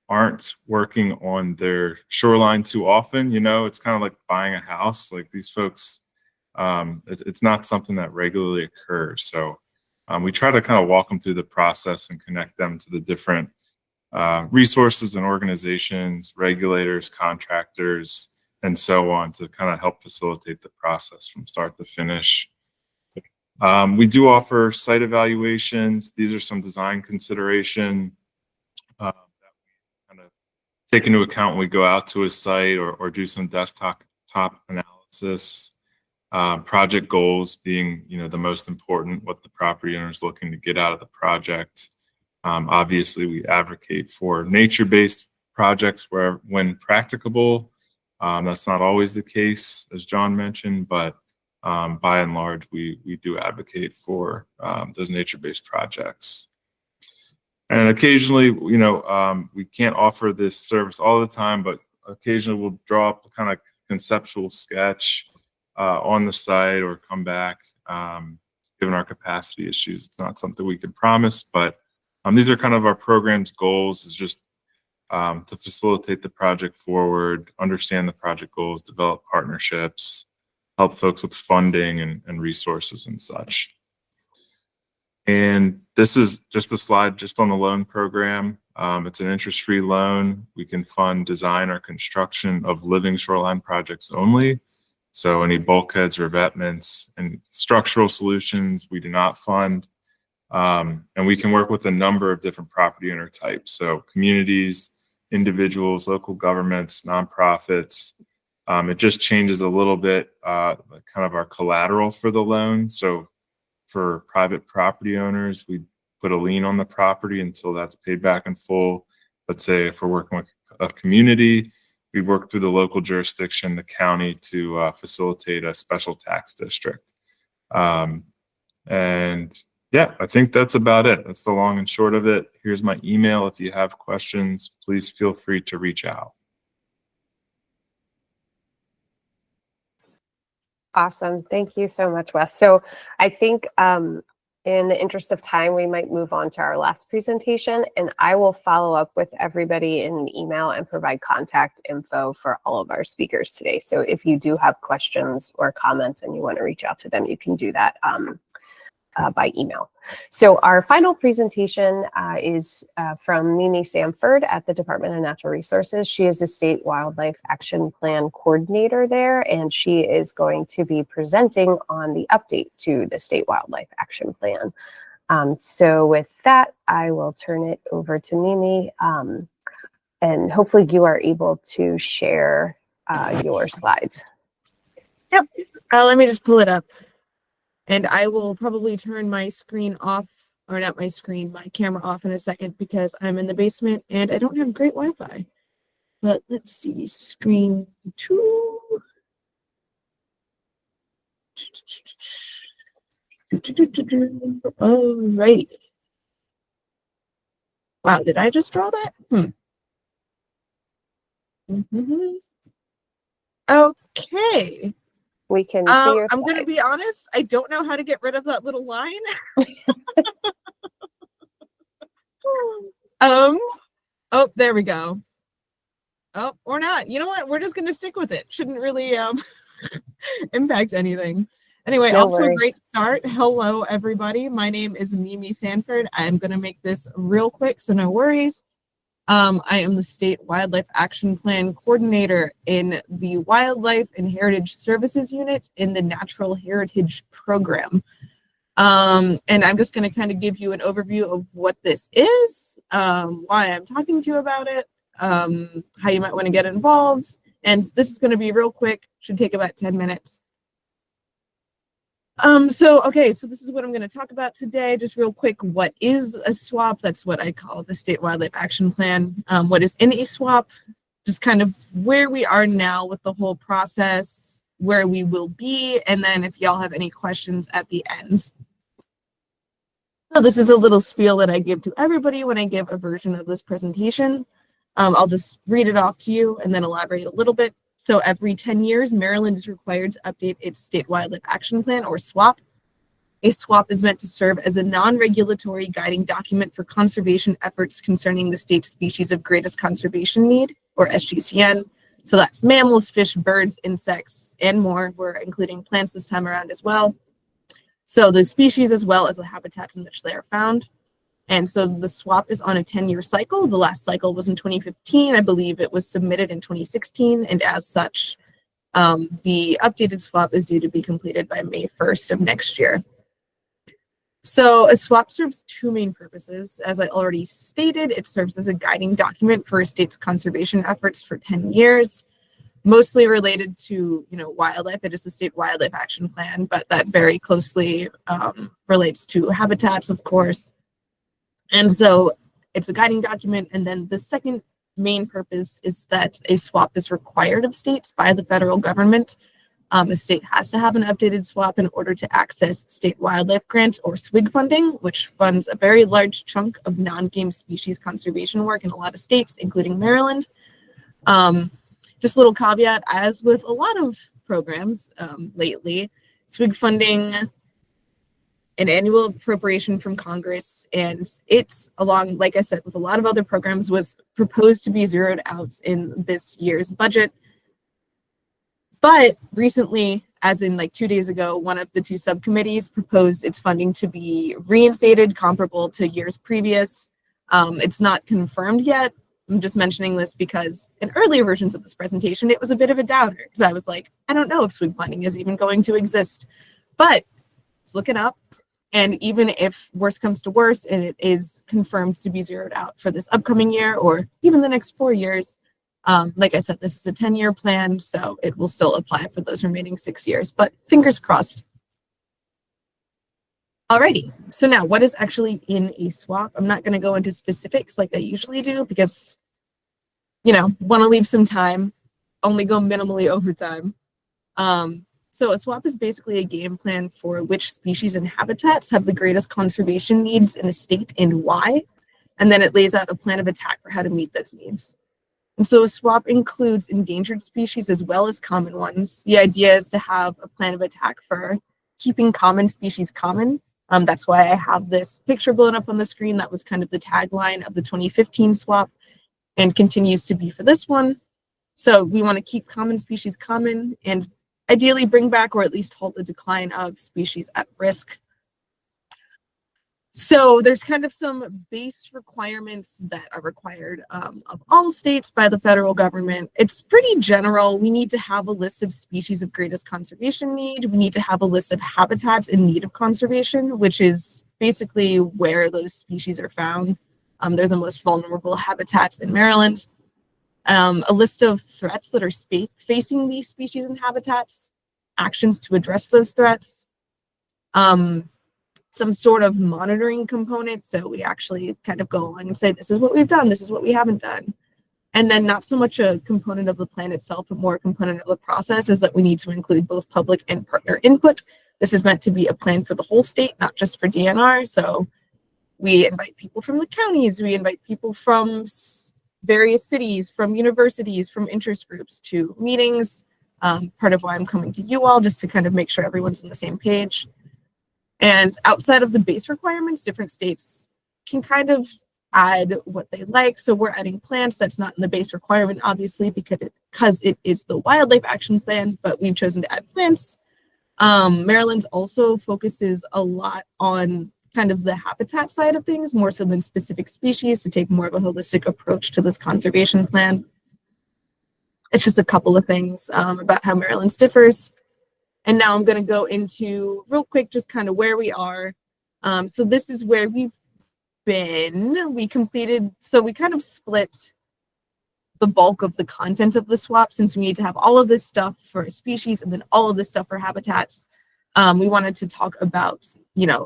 aren't working on their shoreline too often. It's kind of like buying a house. Like these folks, it's not something that regularly occurs. So we try to kind of walk them through the process and connect them to the different resources and organizations, regulators, contractors, and so on to kind of help facilitate the process from start to finish. We do offer site evaluations. These are some design consideration that we kind of take into account when we go out to a site or do some desktop analysis. Project goals being, the most important, what the property owner is looking to get out of the project. Obviously, we advocate for nature-based projects when practicable. That's not always the case, as John mentioned, but by and large, we do advocate for those nature-based projects. And occasionally, we can't offer this service all the time, but occasionally we'll draw up a kind of conceptual sketch on the site or come back. Given our capacity issues, it's not something we can promise, but these are kind of our program's goals, is just to facilitate the project forward, understand the project goals, develop partnerships, help folks with funding and resources and such. And this is just a slide just on the loan program. It's an interest-free loan. We can fund design or construction of living shoreline projects only. So any bulkheads, revetments, and structural solutions we do not fund. And we can work with a number of different property owner types. So communities, individuals, local governments, nonprofits. It just changes a little bit, kind of our collateral for the loan. So for private property owners, we put a lien on the property until that's paid back in full. Let's say if we're working with a community, we work through the local jurisdiction, the county, to facilitate a special tax district. And yeah, I think that's about it. That's the long and short of it. Here's my email. If you have questions, please feel free to reach out. Awesome. Thank you so much, Wes. So I think in the interest of time, we might move on to our last presentation, and I will follow up with everybody in an email and provide contact info for all of our speakers today. So if you do have questions or comments and you want to reach out to them, you can do that by email. So our final presentation is from Mimi Sanford at the Department of Natural Resources. She is a State Wildlife Action Plan Coordinator there, and she is going to be presenting on the update to the State Wildlife Action Plan. So with that, I will turn it over to Mimi, and hopefully you are able to share your slides. Yep. Let me just pull it up. And I will probably turn my screen off, or not my screen, my camera off in a second because I'm in the basement and I don't have great Wi-Fi. But let's see, screen 2. All right. Wow, did I just draw that? Okay. We can see your I'm going to be honest. I don't know how to get rid of that little line. Oh, there we go. Oh, or not. You know what? We're just going to stick with it. Shouldn't really impact anything. Anyway, No off to a worries. great start. Hello, everybody. My name is Mimi Sanford. I'm going to make this real quick, so no worries. I am the State Wildlife Action Plan Coordinator in the Wildlife and Heritage Services Unit in the Natural Heritage Program. And I'm just going to kind of give you an overview of what this is, why I'm talking to you about it, how you might want to get involved. And this is going to be real quick, should take about 10 minutes. So this is what I'm going to talk about today. Just real quick, what is a SWAP? That's what I call the State Wildlife Action Plan. What is in a SWAP? Just kind of where we are now with the whole process, where we will be, and then if y'all have any questions at the end. So this is a little spiel that I give to everybody when I give a version of this presentation. I'll just read it off to you and then elaborate a little bit. So every 10 years, Maryland is required to update its State Wildlife Action Plan, or SWAP. A SWAP is meant to serve as a non-regulatory guiding document for conservation efforts concerning the state's species of greatest conservation need, or SGCN. So that's mammals, fish, birds, insects, and more. We're including plants this time around as well. So the species as well as the habitats in which they are found. And so the SWAP is on a 10-year cycle. The last cycle was in 2015. I believe it was submitted in 2016. And as such, The updated swap is due to be completed by May 1st of next year. So a swap serves two main purposes. As I already stated, it serves as a guiding document for a state's conservation efforts for 10 years, mostly related to, wildlife. It is the State Wildlife Action Plan, but that very closely relates to habitats, of course. And so it's a guiding document. And then the second main purpose is that a swap is required of states by the federal government. A state has to have an updated swap in order to access state wildlife grant or SWIG funding, which funds a very large chunk of non-game species conservation work in a lot of states, including Maryland. Just a little caveat, as with a lot of programs lately, SWIG funding, an annual appropriation from Congress, and it's along, like I said, with a lot of other programs, was proposed to be zeroed out in this year's budget. But recently, as in like 2 days ago, one of the two subcommittees proposed its funding to be reinstated, comparable to years previous. It's not confirmed yet. I'm just mentioning this because in earlier versions of this presentation, it was a bit of a downer because I was like, I don't know if SWIG funding is even going to exist, but it's looking up. And even if worse comes to worse and it is confirmed to be zeroed out for this upcoming year or even the next 4 years, like I said, this is a 10-year plan, so it will still apply for those remaining 6 years, but fingers crossed. Alrighty, so now what is actually in a swap? I'm not going to go into specifics like I usually do because, want to leave some time, only go minimally over time. So a swap is basically a game plan for which species and habitats have the greatest conservation needs in a state and why, and then it lays out a plan of attack for how to meet those needs. And so a swap includes endangered species as well as common ones. The idea is to have a plan of attack for keeping common species common. That's why I have this picture blown up on the screen. That was kind of the tagline of the 2015 swap and continues to be for this one. So we want to keep common species common and ideally bring back or at least halt the decline of species at risk. So there's kind of some base requirements that are required of all states by the federal government. It's pretty general. We need to have a list of species of greatest conservation need. We need to have a list of habitats in need of conservation, which is basically where those species are found. They're the most vulnerable habitats in Maryland. A list of threats that are facing these species and habitats, actions to address those threats. Some sort of monitoring component. So we actually kind of go along and say, this is what we've done, this is what we haven't done. And then not so much a component of the plan itself, but more a component of the process is that we need to include both public and partner input. This is meant to be a plan for the whole state, not just for DNR. So we invite people from the counties, we invite people from various cities, from universities, from interest groups to meetings. Part of why I'm coming to you all, just to kind of make sure everyone's on the same page. And outside of the base requirements, different states can kind of add what they like. So we're adding plants that's not in the base requirement, obviously, because it is the Wildlife Action Plan, but we've chosen to add plants. Maryland's also focuses a lot on kind of the habitat side of things, more so than specific species, to take more of a holistic approach to this conservation plan. It's just a couple of things about how Maryland's differs. And now I'm going to go into real quick, just kind of where we are. So this is where we've been. We kind of split the bulk of the content of the swap, since we need to have all of this stuff for species and then all of this stuff for habitats. We wanted to talk about,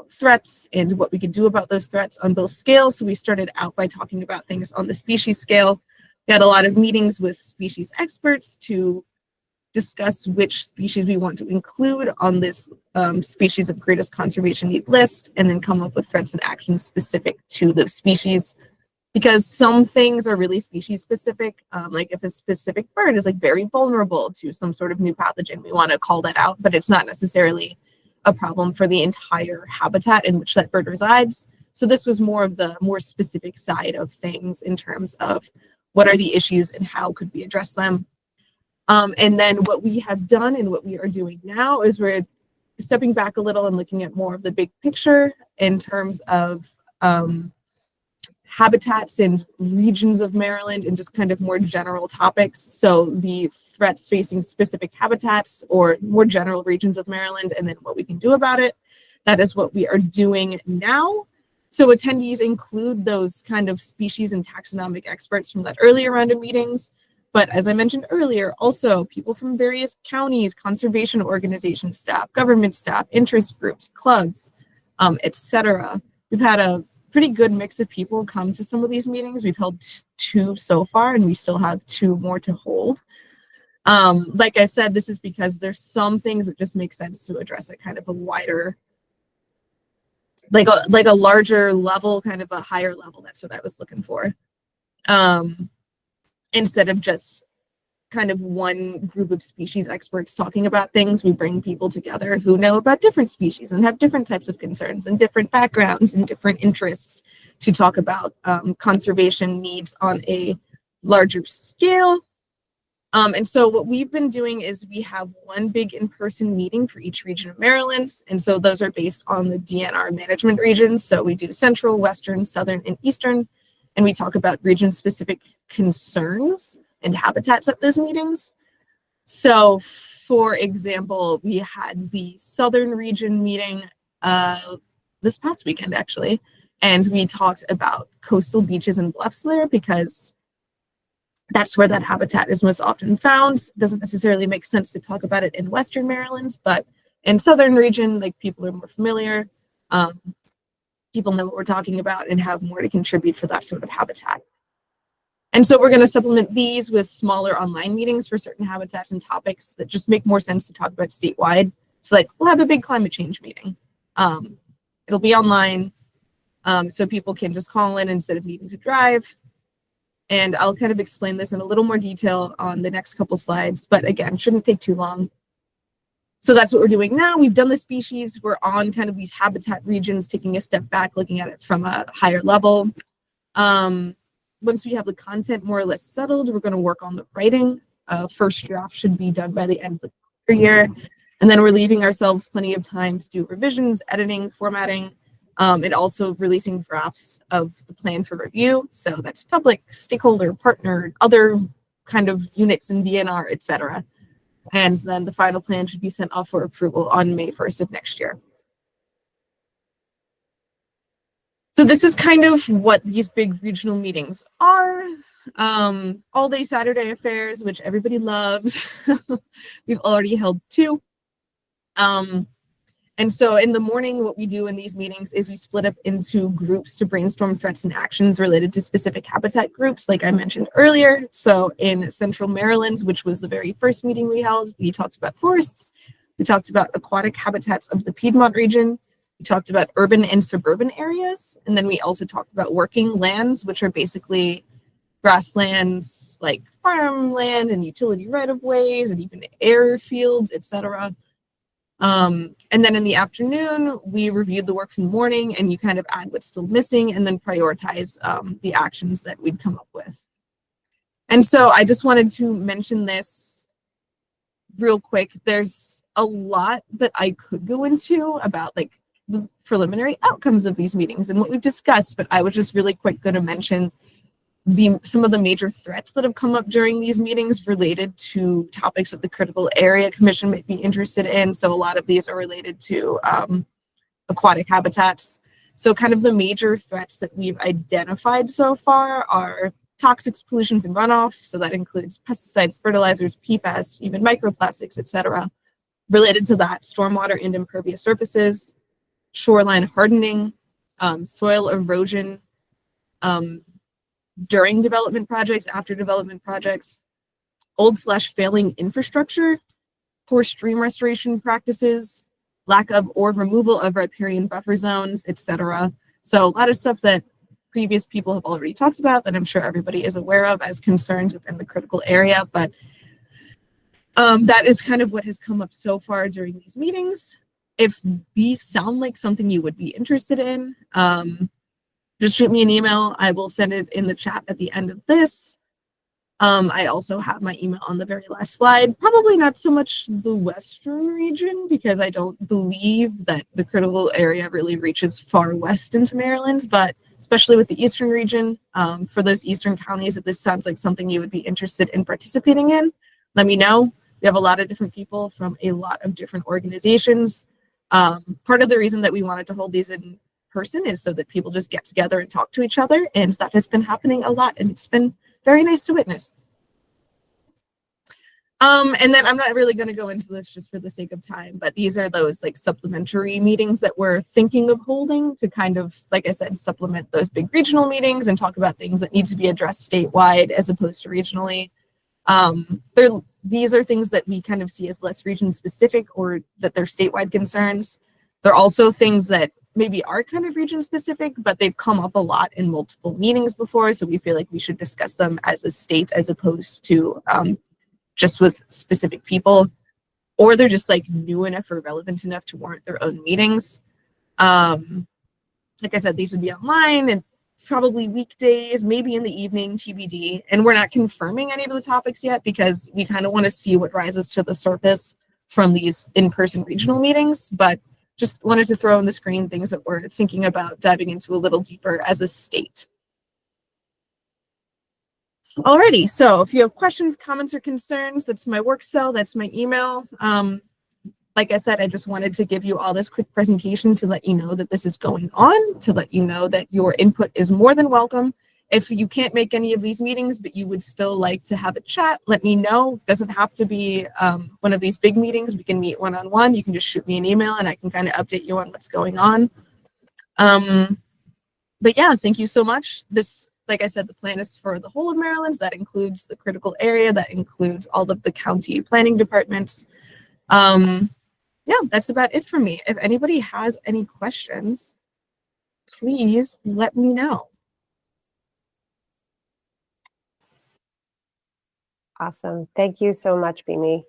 threats and what we could do about those threats on both scales. So we started out by talking about things on the species scale. We had a lot of meetings with species experts to discuss which species we want to include on this species of greatest conservation need list, and then come up with threats and actions specific to those species. Because some things are really species specific, like if a specific bird is like very vulnerable to some sort of new pathogen, we want to call that out, but it's not necessarily a problem for the entire habitat in which that bird resides. So this was more of the more specific side of things in terms of what are the issues and how could we address them. And then what we have done and what we are doing now is we're stepping back a little and looking at more of the big picture in terms of habitats and regions of Maryland and just kind of more general topics. So the threats facing specific habitats or more general regions of Maryland, and then what we can do about it. That is what we are doing now. So attendees include those kind of species and taxonomic experts from that earlier round of meetings. But as I mentioned earlier, also people from various counties, conservation organization staff, government staff, interest groups, clubs, etc. We've had a pretty good mix of people come to some of these meetings. We've held 2 so far, and we still have 2 more to hold. Like I said, this is because there's some things that just make sense to address at kind of a wider, like a larger level, kind of a higher level. That's what I was looking for. Instead of just kind of one group of species experts talking about things, we bring people together who know about different species and have different types of concerns and different backgrounds and different interests to talk about conservation needs on a larger scale. And so what we've been doing is we have one big in-person meeting for each region of Maryland. And so those are based on the DNR management regions. So we do Central, Western, Southern, and Eastern. And we talk about region-specific concerns and habitats at those meetings. So, for example, we had the Southern region meeting this past weekend, actually, and we talked about coastal beaches and bluffs there because that's where that habitat is most often found. It doesn't necessarily make sense to talk about it in Western Maryland, but in Southern region, like, people are more familiar. People know what we're talking about and have more to contribute for that sort of habitat. And so we're going to supplement these with smaller online meetings for certain habitats and topics that just make more sense to talk about statewide. So like we'll have a big climate change meeting. It'll be online, so people can just call in instead of needing to drive. And I'll kind of explain this in a little more detail on the next couple slides, but again, shouldn't take too long. So that's what we're doing now. We've done the species. We're on kind of these habitat regions, taking a step back, looking at it from a higher level. Once we have the content more or less settled, we're going to work on the writing. First draft should be done by the end of the year. And then we're leaving ourselves plenty of time to do revisions, editing, formatting, and also releasing drafts of the plan for review. So that's public, stakeholder, partner, other kind of units in DNR, etc. And then the final plan should be sent off for approval on May 1st of next year. So this is kind of what these big regional meetings are. All day Saturday affairs, which everybody loves. We've already held 2. And so in the morning, what we do in these meetings is we split up into groups to brainstorm threats and actions related to specific habitat groups, like I mentioned earlier. So in Central Maryland, which was the very first meeting we held, we talked about forests. We talked about aquatic habitats of the Piedmont region. We talked about urban and suburban areas. And then we also talked about working lands, which are basically grasslands like farmland and utility right-of-ways and even airfields, etc. And then in the afternoon, we reviewed the work from the morning and you kind of add what's still missing and then prioritize the actions that we'd come up with. And so I just wanted to mention this real quick. There's a lot that I could go into about like the preliminary outcomes of these meetings and what we've discussed, but I was just really quick going to mention some of the major threats that have come up during these meetings related to topics that the Critical Area Commission might be interested in. So a lot of these are related to aquatic habitats. So kind of the major threats that we've identified so far are toxics, pollutions, and runoff. So that includes pesticides, fertilizers, PFAS, even microplastics, etc. Related to that, stormwater and impervious surfaces, shoreline hardening, soil erosion, during development projects, after development projects, old/failing infrastructure, poor stream restoration practices, lack of or removal of riparian buffer zones, etc. So a lot of stuff that previous people have already talked about that I'm sure everybody is aware of as concerns within the critical area, but that is kind of what has come up so far during these meetings. If these sound like something you would be interested in, just shoot me an email. I will send it in the chat at the end of this. I also have my email on the very last slide. Probably not so much the Western region because I don't believe that the critical area really reaches far west into Maryland, but especially with the Eastern region. For those Eastern counties, if this sounds like something you would be interested in participating in, let me know. We have a lot of different people from a lot of different organizations. Part of the reason that we wanted to hold these in person is so that people just get together and talk to each other, and that has been happening a lot, and it's been very nice to witness. And then I'm not really going to go into this just for the sake of time, but these are those like supplementary meetings that we're thinking of holding to kind of, like I said, supplement those big regional meetings and talk about things that need to be addressed statewide as opposed to regionally. These are things that we kind of see as less region specific, or that they're statewide concerns. They're also things that maybe are kind of region specific, but they've come up a lot in multiple meetings before. So we feel like we should discuss them as a state as opposed to just with specific people, or they're just like new enough or relevant enough to warrant their own meetings. Like I said, these would be online and probably weekdays, maybe in the evening, TBD. And we're not confirming any of the topics yet because we kind of want to see what rises to the surface from these in-person regional meetings, but just wanted to throw on the screen things that we're thinking about diving into a little deeper as a state. Alrighty, so if you have questions, comments, or concerns, that's my work cell, that's my email. Like I said, I just wanted to give you all this quick presentation to let you know that this is going on, to let you know that your input is more than welcome. If you can't make any of these meetings, but you would still like to have a chat, let me know. It doesn't have to be one of these big meetings. We can meet one-on-one. You can just shoot me an email and I can kind of update you on what's going on. But yeah, thank you so much. This, like I said, the plan is for the whole of Maryland. That includes the critical area. That includes all of the county planning departments. Yeah, that's about it for me. If anybody has any questions, please let me know. Awesome. Thank you so much, Mimi.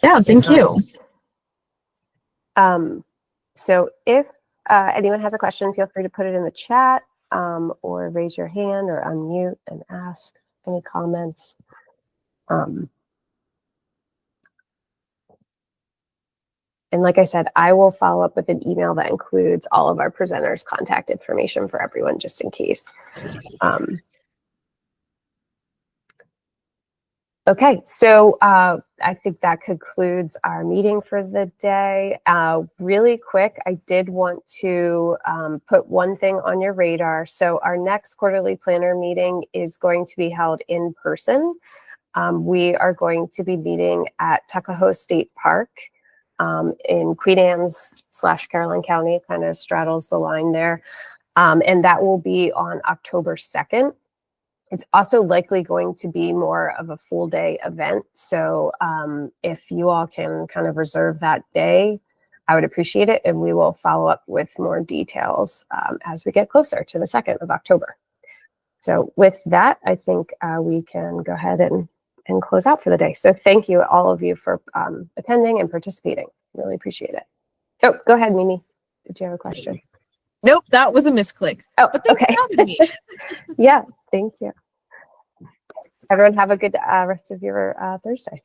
Yeah, thank you. So if anyone has a question, feel free to put it in the chat or raise your hand or unmute and ask any comments. And like I said, I will follow up with an email that includes all of our presenters' contact information for everyone, just in case. Okay, so I think that concludes our meeting for the day. Really quick, I did want to put one thing on your radar. So our next quarterly planner meeting is going to be held in person. We are going to be meeting at Tuckahoe State Park in Queen Anne's / Caroline County, kind of straddles the line there. And that will be on October 2nd. It's also likely going to be more of a full day event. So if you all can kind of reserve that day, I would appreciate it. And we will follow up with more details as we get closer to the 2nd of October. So with that, I think we can go ahead and close out for the day. So thank you, all of you, for attending and participating. Really appreciate it. Oh, go ahead, Mimi. Did you have a question? Nope, that was a misclick. Oh, but thanks okay. for having me. Yeah, thank you. Everyone have a good rest of your Thursday.